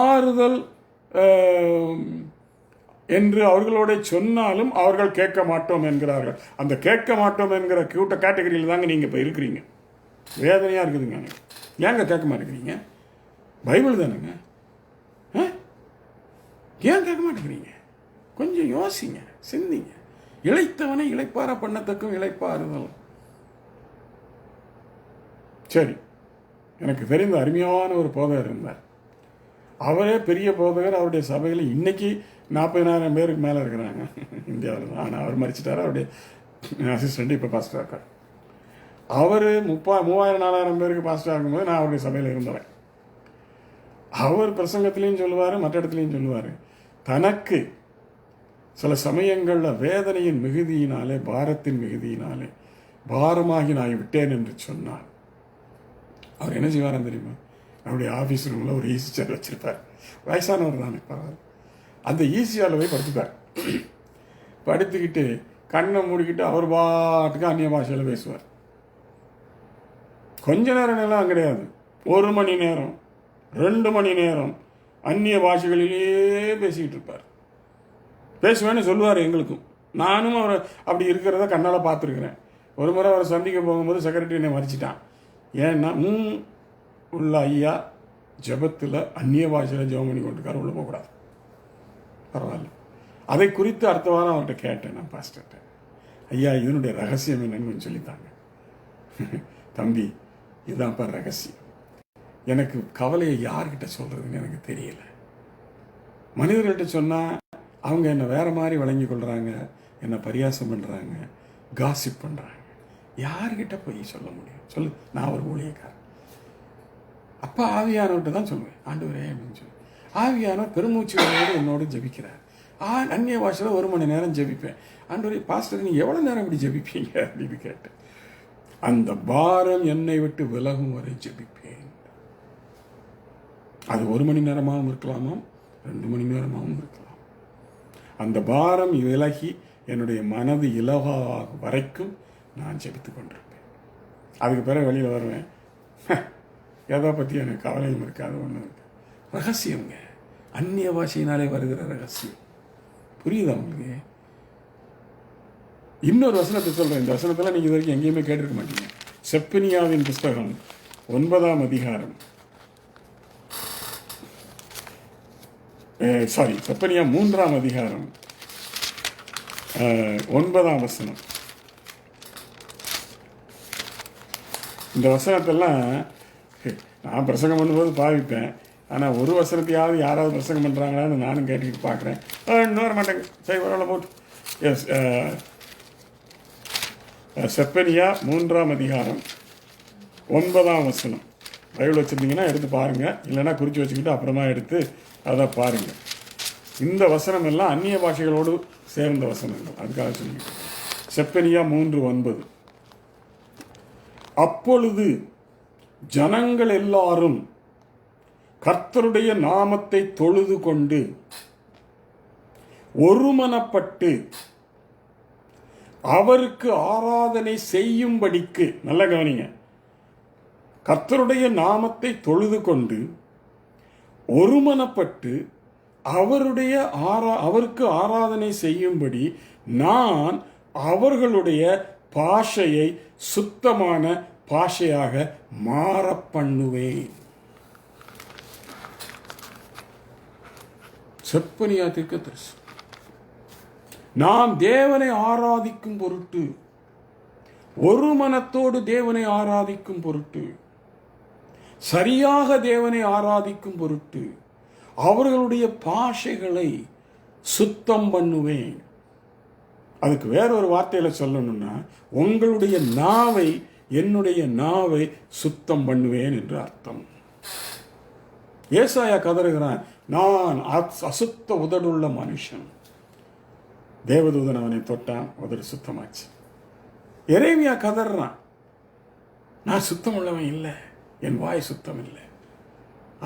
ஆறுதல் என்று அவர்களோட சொன்னாலும் அவர்கள் கேட்க மாட்டோம் என்கிறார்கள். அந்த கேட்க மாட்டோம் என்கிற கேட்டகரியில் தாங்க நீங்கள் இப்போ இருக்கிறீங்க. வேதனையாக இருக்குதுங்க. ஏங்க கேட்க மாட்டேங்கிறீங்க? பைபிள் தானுங்க. ஏன் கேட்க மாட்டேங்கிறீங்க? கொஞ்சம் யோசிங்க, சிந்திங்க. இளைத்தவனை இளைப்பார பண்ணத்தக்கும் இளைப்பாறுதல். சரி, எனக்கு தெரிந்த அருமையான ஒரு போதகர் இருந்தார். அவரே பெரிய போதகர். அவருடைய சபையில் இன்னைக்கு 40,000 பேருக்கு மேலே இருக்கிறாங்க இந்தியாவில் தான். ஆனால் அவர் மறிச்சிட்டார். அவருடைய அசிஸ்டண்ட் இப்போ பாஸ்டர் இருக்கார். அவர் 3,000-4,000 பேருக்கு பாஸ்டர் ஆகும்போது நான் அவருடைய சபையில் இருந்தவன். அவர் பிரசங்கத்திலையும் சொல்லுவார், மற்ற இடத்துலையும் சொல்லுவார், தனக்கு சில சமயங்களில் வேதனையின் மிகுதியினாலே, பாரத்தின் மிகுதியினாலே பாரமாகி நான் விட்டேன் என்று சொன்னார். அவர் என்ன செய்வாரான்னு தெரியுமா? அவருடைய ஆஃபீஸ் ரூமில் ஒரு ஈசி சேர் வச்சுருப்பார். வயசானவர் தானே, பரவாயில்ல. அந்த ஈசி சேரில் போய் படுத்துப்பார். படுத்துக்கிட்டு கண்ணை மூடிக்கிட்டு அவர் பாட்டுக்கு அந்நிய பாஷையில் பேசுவார். கொஞ்ச நேரம் எல்லாம் கிடையாது, 1 மணி நேரம் 2 மணி நேரம் அந்நிய பாஷைகளிலேயே பேசிக்கிட்டு இருப்பார். பேசுவேன்னு சொல்லுவார் எங்களுக்கும். நானும் அவர் அப்படி இருக்கிறத கண்ணால் பார்த்துருக்குறேன். ஒரு முறை அவரை சந்திக்க போகும்போது செக்ரட்டரி என்னை மறிச்சிட்டான். ஏன்னா உள்ள ஐயா ஜபத்தில் அந்நிய பாஷையில் ஜெபம் பண்ணி கொண்டிருக்காரு, உள்ள போகக்கூடாது. பரவாயில்ல. அதை குறித்து அடுத்த வாரம் அவர்கிட்ட கேட்டேன். நான் பாஸ்டர்கிட்ட, ஐயா இதனுடைய ரகசியம் என்னன்னு கொஞ்சம் சொல்லித்தாங்க. தம்பி, இதுதான்ப்பா ரகசியம். எனக்கு கவலையை யார்கிட்ட சொல்கிறதுன்னு எனக்கு தெரியல. மனிதர்கள்ட்ட சொன்னால் அவங்க என்னை வேறு மாதிரி வழங்கி கொள்கிறாங்க, என்னை பரியாசம் பண்ணுறாங்க, காசிப் பண்ணுறாங்க. யார்கிட்ட போய் சொல்ல முடியும்? சொல்லு. நான் ஒரு ஊழியக்காரன். அப்போ ஆவியானவர்கிட்ட தான் சொல்லுவேன், ஆண்டவரே அப்படின்னு சொல்லி. ஆவியானவர் பெருமூச்சு என்னோடு ஜபிக்கிறார். அந்நிய பாஷையில் 1 மணி நேரம் ஜபிப்பேன். ஆண்டவரே பாஸ்டர் நீங்கள் எவ்வளோ நேரம் இப்படி ஜபிப்பீங்க அப்படின்னு கேட்டேன். அந்த பாரம் என்னை விட்டு விலகும் வரை ஜபிப்பேன். அது 1 மணி நேரமாகவும் இருக்கலாமாம், 2 மணி நேரமாகவும் இருக்கலாம். அந்த பாரம் விலகி என்னுடைய மனது இலவாக வரைக்கும் நான் ஜெபித்து கொண்டிருப்பேன். அதுக்கு பிறகு வெளியில் வருவேன். எதை பற்றி எனக்கு கவலையும் இருக்காது, ஒன்றும் இருக்கு. ரகசியங்க, அந்நிய பாஷையினாலே வருகிற ரகசியம். புரியுதா உங்களுக்கு? இன்னொரு வசனத்தை சொல்கிறேன். இந்த வசனத்தில் நீங்கள் இது வரைக்கும் எங்கேயுமே கேட்டிருக்க மாட்டீங்க. செப்பனியாவின் புஸ்தகம் 9ஆம் அதிகாரம், செப்பனியா 3ஆம் அதிகாரம் 9ஆம் வசனம். இந்த வசனத்தெல்லாம் நான் பிரசங்கம் பண்ணும்போது பாவிப்பேன். ஆனால் ஒரு வசனத்தையாவது யாராவது பிரசங்கம் பண்ணுறாங்களான்னு நானும் கேட்டுக்கிட்டு பார்க்குறேன். இன்னும் வர மாட்டேங்க. சரி, வரல போட்டு. எஸ், செப்பனியா 3ஆம் அதிகாரம் 9ஆம் வசனம். பைபிள் வச்சுருந்தீங்கன்னா எடுத்து பாருங்கள், இல்லைன்னா குறித்து வச்சுக்கிட்டு அப்புறமா எடுத்து அதை பாருங்கள். இந்த வசனம் எல்லாம் அந்நிய பாஷைகளோடு சேர்ந்த வசனங்கள். அதுக்காக சொல்லி செப்பனியா 3:9. அப்பொழுது ஜனங்கள் எல்லாரும் கர்த்தருடைய நாமத்தை தொழுது கொண்டு ஒருமனப்பட்டு அவருக்கு ஆராதனை செய்யும்படிக்கு, நல்ல கவனிங்க, கர்த்தருடைய நாமத்தை தொழுது கொண்டு ஒருமனப்பட்டு அவருக்கு ஆராதனை செய்யும்படி நான் அவர்களுடைய பாஷையை சுத்தமான பாஷையாக மாற பண்ணுவேன். செப்பனியா தீர்க்கதரிசி. நாம் தேவனை ஆராதிக்கும் பொருட்டு, ஒரு மனத்தோடு தேவனை ஆராதிக்கும் பொருட்டு, சரியாக தேவனை ஆராதிக்கும் பொருட்டு அவர்களுடைய பாஷைகளை சுத்தம் பண்ணுவேன். அதுக்கு வேறொரு வார்த்தையில் சொல்லணும்னா, உங்களுடைய நாவை, என்னுடைய நாவை சுத்தம் பண்ணுவேன் என்று அர்த்தம். ஏசாயா கதறுகிறான், நான் அசுத்த உதடுள்ள மனுஷன். தேவதூதன் அவனை தொட்டான், உதடு சுத்தமாச்சு. எரேமியா கதறான், நான் சுத்தம் உள்ளவன் இல்லை, என் வாய் சுத்தம் இல்லை.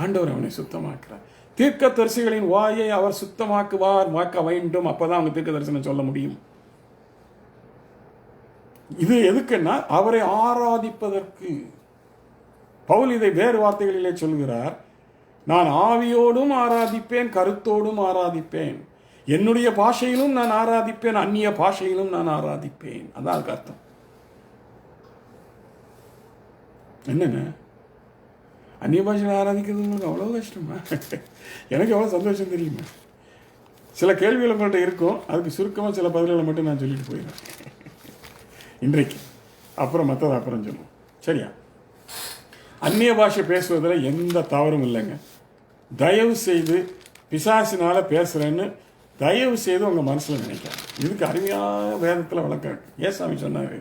ஆண்டவர் அவனை சுத்தமாக்குறார். தீர்க்க தரிசிகளின் வாயை அவர் சுத்தமாக்க வேண்டும். அப்பதான் அவங்க தீர்க்க தரிசனம் சொல்ல முடியும். இது எதுக்குன்னா அவரை ஆராதிப்பதற்கு. பவுல் இதை வேறு வார்த்தைகளிலே சொல்கிறார், நான் ஆவியோடும் ஆராதிப்பேன், கருத்தோடும் ஆராதிப்பேன், என்னுடைய பாஷையிலும் நான் ஆராதிப்பேன், அந்நிய பாஷையிலும் நான் ஆராதிப்பேன். அதான் அர்த்தம். என்னங்க, அந்நிய பாஷையில் ஆராதிக்கிறது உங்களுக்கு அவ்வளோ கஷ்டமா? எனக்கு எவ்வளோ சந்தோஷம் தெரியுமா? சில கேள்விகள் உங்கள்கிட்ட இருக்கும், அதுக்கு சுருக்கமாக சில பதில்களை மட்டும் நான் சொல்லிட்டு போயிடுறேன் இன்றைக்கு. அப்புறம் மற்றது அப்புறம் சொல்லுவோம், சரியா? அந்நிய பாஷை பேசுவதில் எந்த தவறும் இல்லைங்க. தயவு செய்து பிசாசினால பேசுகிறேன்னு தயவு செய்து உங்கள் மனசில் நினைக்காது. இதுக்கு அருமையான வேதத்தில் விளக்கம் இருக்கு. ஏசாமி சொன்னார்,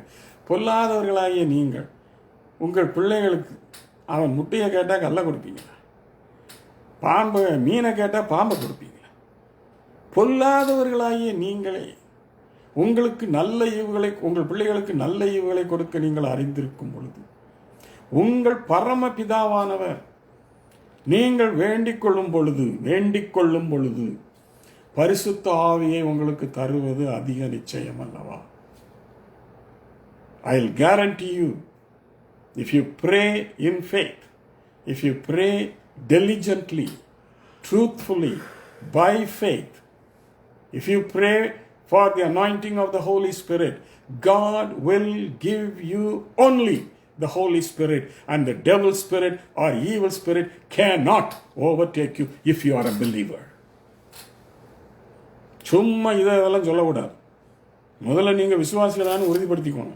பொல்லாதவர்களாகிய நீங்கள் உங்கள் பிள்ளைகளுக்கு அவன் முட்டையை கேட்டால் கல்லை கொடுப்பீங்களா? பாம்பை மீனை கேட்டால் பாம்பை கொடுப்பீங்களா? பொல்லாதவர்களாகிய நீங்களே உங்களுக்கு நல்ல ஈவுகளை, உங்கள் பிள்ளைகளுக்கு நல்ல ஈவுகளை கொடுக்க நீங்கள் அறிந்திருக்கும் பொழுது உங்கள் பரம பிதாவானவர் நீங்கள் வேண்டிக் கொள்ளும் பொழுது பரிசுத்த ஆவியை உங்களுக்கு தருவது அதிக நிச்சயம் அல்லவா? I'll guarantee you, if you pray in faith, if you pray diligently, truthfully, by faith, if you pray for the anointing of the Holy Spirit, God will give you only the Holy Spirit, and the devil spirit or evil spirit cannot overtake you if you are a believer. சும்மா இதெல்லாம் சொல்லக்கூடாது. முதல்ல நீங்கள் விசுவாசிகளான உறுதிப்படுத்திக்கோங்க.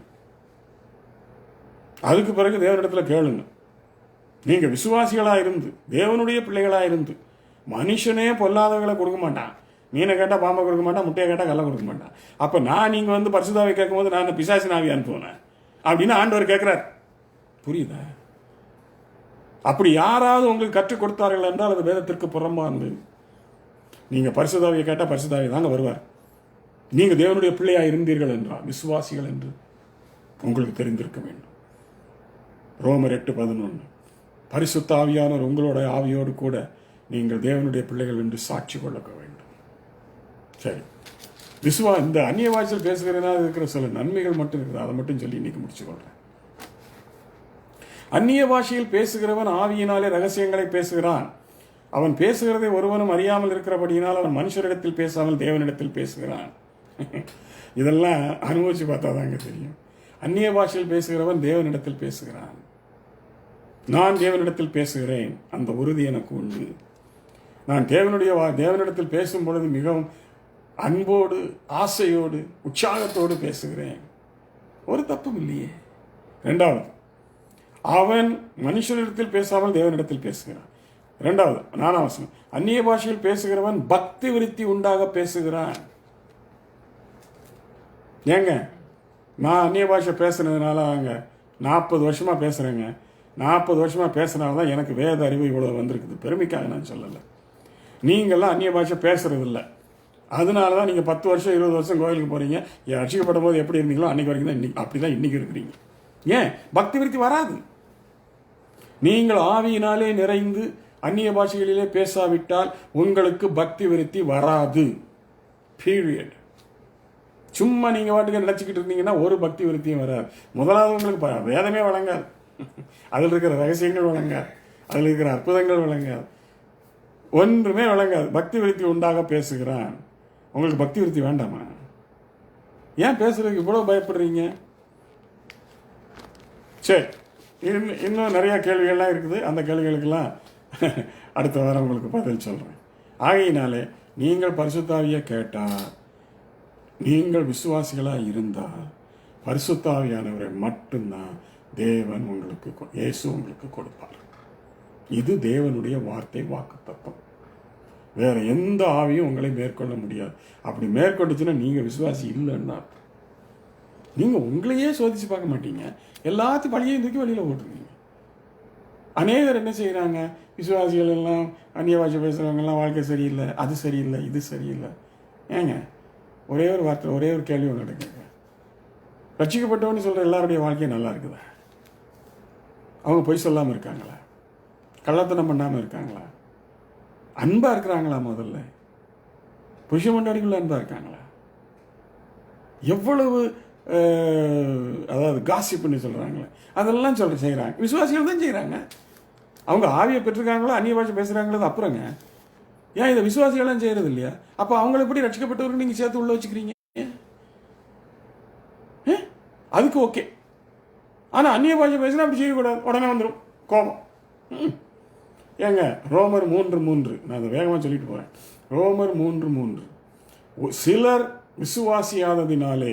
அதுக்கு பிறகு தேவனிடத்தில் கேளுங்க. நீங்கள் விசுவாசிகளாக இருந்து தேவனுடைய பிள்ளைகளாக இருந்து, மனுஷனே பொல்லாதவர்களை கொடுக்க மாட்டான். மீனை கேட்டால் பாம்பை கொடுக்க மாட்டான், முட்டையை கேட்டால் கல்லை கொடுக்க மாட்டான். அப்போ நீங்கள் வந்து பரிசுத்தாவை கேட்கும்போது நான் பிசாசின் ஆவி அனுப்புவேன் அப்படின்னு ஆண்டவர் கேட்குறார். புரியுதா? அப்படி யாராவது உங்களுக்கு கற்றுக் கொடுத்தார்கள் என்றால் அது வேதத்திற்கு புறம்பானது. நீங்கள் பரிசுத்தாவியை கேட்டால் பரிசுத்தாவி தாங்க வருவார். நீங்கள் தேவனுடைய பிள்ளையாக இருந்தீர்கள் என்றால், விசுவாசிகள் என்று உங்களுக்கு தெரிந்திருக்க வேண்டும். ரோமர் 8:11, பரிசுத்த ஆவியானவர் உங்களோட ஆவியோடு கூட நீங்கள் தேவனுடைய பிள்ளைகள் என்று சாட்சி கொள்ள வேண்டும். சரி, இந்த அந்நிய வாய்ச்சல் பேசுகிறதுனால இருக்கிற சில நன்மைகள் மட்டும் இருக்குது, அதை மட்டும் சொல்லி இன்னைக்கு முடிச்சுக்கொள்றேன். அந்நிய பாஷையில் பேசுகிறவன் ஆவியினாலே ரகசியங்களை பேசுகிறான். அவன் பேசுகிறதை ஒருவனும் அறியாமல் இருக்கிறபடியினால் அவன் மனுஷரிடத்தில் பேசாமல் தேவனிடத்தில் பேசுகிறான். இதெல்லாம் அனுபவிச்சு பார்த்தா தாங்க தெரியும். அந்நிய பாஷையில் பேசுகிறவன் தேவனிடத்தில் பேசுகிறான். நான் தேவனிடத்தில் பேசுகிறேன், அந்த உறுதி எனக்கு உண்டு. நான் தேவனிடத்தில் பேசும் பொழுது மிகவும் அன்போடு, ஆசையோடு, உற்சாகத்தோடு பேசுகிறேன். ஒரு தப்பும் இல்லையே. இரண்டாவது, அவன் மனுஷனிடத்தில் பேசாமல் தேவனிடத்தில் பேசுகிறான். இரண்டாவது, 4ஆம் வசனம், அந்நிய பாஷையில் பேசுகிறவன் பக்தி விருத்தி உண்டாக பேசுகிறான். ஏங்க, நான் அந்நிய பாஷை பேசுனதுனால அங்க 40 வருஷமா பேசுறேங்க. 40 வருஷமா பேசுனால தான் எனக்கு வேத அறிவு இவ்வளவு வந்திருக்குது. பெருமைக்காக நான் சொல்லலை. நீங்கள்லாம் அந்நிய பாஷை பேசுறது இல்லை. அதனால தான் நீங்கள் 10 வருஷம் 20 வருஷம் கோயிலுக்கு போறீங்க. ரட்சிக்கப்படும் போது எப்படி இருந்தீங்களோ அன்னைக்கு வரைக்கும் தான் இன்னைக்கு அப்படிதான் இன்னைக்கு இருக்கிறீங்க. ஏன்? பக்தி விருத்தி வராது. நீங்கள் ஆவியினாலே நிறைந்து அந்நிய பாஷைகளிலே பேசாவிட்டால் உங்களுக்கு பக்தி விருத்தி வராது. பீரியட். சும்மா நீங்கள் வாட்டுக்கு நினச்சிக்கிட்டு இருந்தீங்கன்னா ஒரு பக்தி விருத்தியும் வராது. முதலாவது உங்களுக்கு வேதமே வழங்காது, அதில் இருக்கிற ரகசியங்கள் வழங்காது, அதில் இருக்கிற அற்புதங்கள் வழங்காது, ஒன்றுமே வழங்காது. பக்தி விருத்தி உண்டாக பேசுகிறான். உங்களுக்கு பக்தி விருத்தி வேண்டாமா? ஏன் பேசுறதுக்கு இவ்வளோ பயப்படுறீங்க? சரி, இன்னும் நிறையா கேள்விகள்லாம் இருக்குது. அந்த கேள்விகளுக்கெல்லாம் அடுத்த வாரம் உங்களுக்கு பதில் சொல்கிறேன். ஆகையினாலே நீங்கள் பரிசுத்தாவியை கேட்டால், நீங்கள் விசுவாசிகளாக இருந்தால், பரிசுத்தாவியானவரை மட்டும்தான் தேவன் உங்களுக்கு, இயேசு உங்களுக்கு கொடுப்பார். இது தேவனுடைய வார்த்தை, வாக்கு தத்துவம். வேற எந்த ஆவியும் உங்களை மேற்கொள்ள முடியாது. அப்படி மேற்கொண்டுச்சுன்னா நீங்கள் விசுவாசி இல்லைன்னா நீங்கள் உங்களையே சோதிச்சு பார்க்க மாட்டீங்க. எல்லாத்தையும் பழியையும் தூக்கி வழியில் ஓட்டுருவீங்க. அநேகர் என்ன செய்கிறாங்க? விசுவாசிகள் எல்லாம் அந்நிய பாஷை பேசுகிறவங்கெல்லாம் வாழ்க்கை சரியில்லை, அது சரியில்லை, இது சரியில்லை. ஏங்க, ஒரே ஒரு வார்த்தை, ஒரே ஒரு கேள்வி உங்கள்கிட்ட கேட்குறேன். ரட்சிக்கப்பட்டவன்னு சொல்கிற எல்லாருடைய வாழ்க்கையும் நல்லா இருக்குதா? அவங்க பொய் சொல்லாமல் இருக்காங்களா? கள்ளத்தனம் பண்ணாமல் இருக்காங்களா? அன்பாக இருக்கிறாங்களா? முதல்ல புருஷ மண்டாடிக்குள்ள அன்பாக இருக்காங்களா? எவ்வளவு அதாவது காசிப்புன்னு சொல்கிறாங்களே, அதெல்லாம் செய்கிறாங்க. விசுவாசிகள் தான் செய்கிறாங்க. அவங்க ஆவியை பெற்றிருக்காங்களோ அந்நிய பாஷை பேசுகிறாங்களோ அப்புறங்க. ஏன் இதை விசுவாசிகள்லாம் செய்கிறது இல்லையா? அப்போ அவங்கள எப்படி ரட்சிக்கப்பட்டவர்கள் நீங்கள் சேர்த்து உள்ள வச்சுக்கிறீங்க? அதுக்கு ஓகே. ஆனால் அந்நிய பாஷை பேசினா அப்படி செய்யக்கூடாது, உடனே வந்துடும் கோபம். ஏங்க, ரோமர் 3:3, நான் அதை வேகமாக சொல்லிட்டு போகிறேன். ரோமர் 3:3, சிலர் விசுவாசியாததினாலே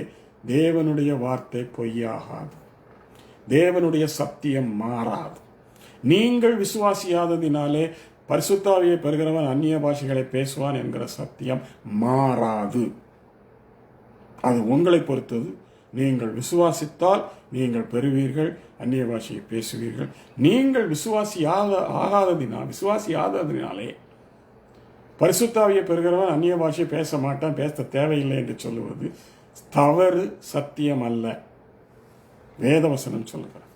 தேவனுடைய வார்த்தை பொய்யாகாது, தேவனுடைய சத்தியம் மாறாது. நீங்கள் விசுவாசியாததினாலே பரிசுத்த ஆவியை பெறுகிறவன் அந்நிய பாஷைகளை பேசுவான் என்கிற சத்தியம் மாறாது. அது உங்களை பொறுத்தது. நீங்கள் விசுவாசித்தால் நீங்கள் பெறுவீர்கள், அந்நிய பாஷையை பேசுவீர்கள். நீங்கள் விசுவாசியாததினாலே பரிசுத்த ஆவியை பெறுகிறவன் அந்நிய பாஷையை பேச மாட்டான், பேச தேவையில்லை என்று சொல்லுவது தவறு, சத்தியம் அல்ல. வேதவசனம் சொல்லுகிறேன்.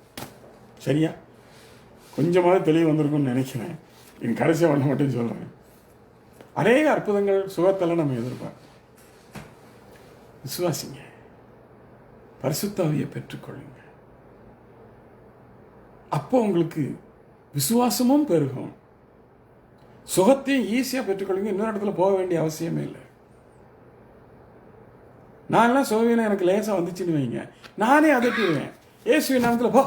சரியா? கொஞ்சமாவது தெளிவு வந்திருக்கும்னு நினைக்கிறேன். என் கடைசி ஒன்று மட்டும் சொல்கிறேன். அநேக அற்புதங்கள் சுகத்தெல்லாம் நம்ம எதிர்பார்க்கோம். விசுவாசிங்க, பரிசுத்த ஆவியை பெற்றுக்கொள்ளுங்க. அப்போ உங்களுக்கு விசுவாசமும் பெருகும், சுகத்தையும் ஈஸியாக பெற்றுக்கொள்ளுங்க. இன்னொரு இடத்துல போக வேண்டிய அவசியமே இல்லை. நான்லாம் சுகவீனம் எனக்கு லேசாக வந்துச்சுன்னு வைங்க, நானே அதட்டிடுவேன். இயேசுவின் நாமத்தில் போ,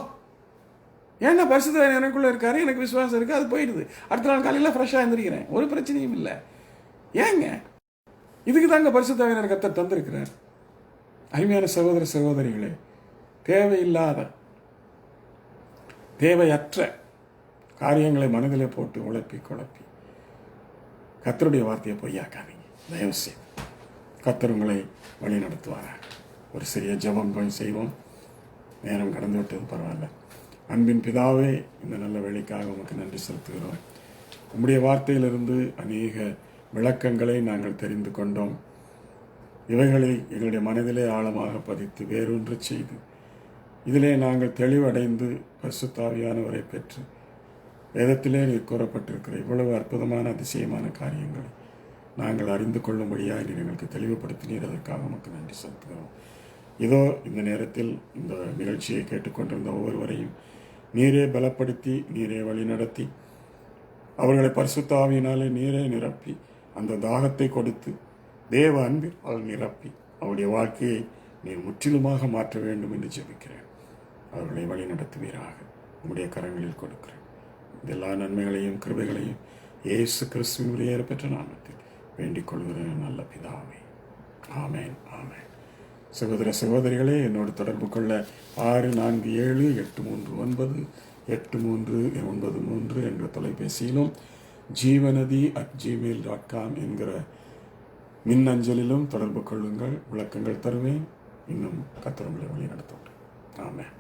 ஏன்னா பரிசுத்த ஆவி எனக்குள்ளே இருக்காரு, எனக்கு விசுவாசம் இருக்குது, அது போயிடுது. அடுத்த நாள் காலையில் ஃப்ரெஷ்ஷாக எழுந்திருக்கிறேன், ஒரு பிரச்சனையும் இல்லை. ஏங்க, இதுக்கு தாங்க பரிசுத்த ஆவியானவர் கர்த்தர் தந்திருக்கிறார். அருமையான சகோதர சகோதரிகளே, தேவையில்லாத தேவையற்ற காரியங்களை மனதிலே போட்டு குழப்பி கர்த்தருடைய வார்த்தையை பொய்யாக்காதீங்க. தயவு செய்து கர்த்தர் உங்களை வழி நடத்துவாராக. ஒரு சிறிய ஜெபம் போய் செய்வோம். நேரம் கடந்து விட்டது, பரவாயில்ல. அன்பின் பிதாவே, இந்த நல்ல வேலைக்காக உமக்கு நன்றி செலுத்துகிறோம். உம்முடைய வார்த்தையிலிருந்து அநேக விளக்கங்களை நாங்கள் தெரிந்து கொண்டோம். இவைகளை எங்களுடைய மனதிலே ஆழமாக பதித்து வேறொன்று செய்து இதிலே நாங்கள் தெளிவடைந்து பரிசுத்த ஆவியானவரை பெற்று வேதத்திலே நீர் கூறப்பட்டிருக்கிற இவ்வளவு அற்புதமான அதிசயமான காரியங்களை நாங்கள் அறிந்து கொள்ளும்படியாக நீர் எங்களுக்கு தெளிவுபடுத்தினீர். அதற்காக உமக்கு நன்றி செலுத்துகிறோம். இதோ இந்த நேரத்தில் இந்த நிகழ்ச்சியை கேட்டுக்கொண்டிருந்த ஒவ்வொருவரையும் நீரே பலப்படுத்தி, நீரே வழிநடத்தி, அவர்களை பரிசுத்த ஆவியினாலே நீரே நிரப்பி, அந்த தாகத்தை கொடுத்து தேவ அன்பில் நிரப்பி அவருடைய வாழ்க்கையை நீர் முற்றிலுமாக மாற்ற வேண்டும் என்று ஜெபிக்கிறேன். அவர்களை வழி நடத்துவீராக உம்முடைய கரங்களில் கொடுக்கிறேன். எல்லா நன்மைகளையும் கிருபைகளையும் இயேசு கிறிஸ்துவின் வெளியேற பெற்ற நாமத்தில் வேண்டிக் கொள்கிறேன் நல்ல பிதாவே. ஆமேன், ஆமேன். சகோதர சகோதரிகளே, என்னோடு தொடர்பு கொள்ள 647898393 என்ற தொலைபேசியிலும் jeevanadi@gmail.com என்கிற மின்னஞ்சலிலும் தொடர்பு கொள்ளுங்கள். விளக்கங்கள் தருவேன். இன்னும் கர்த்தர் உங்களை வழி நடத்துவார். ஆமென்.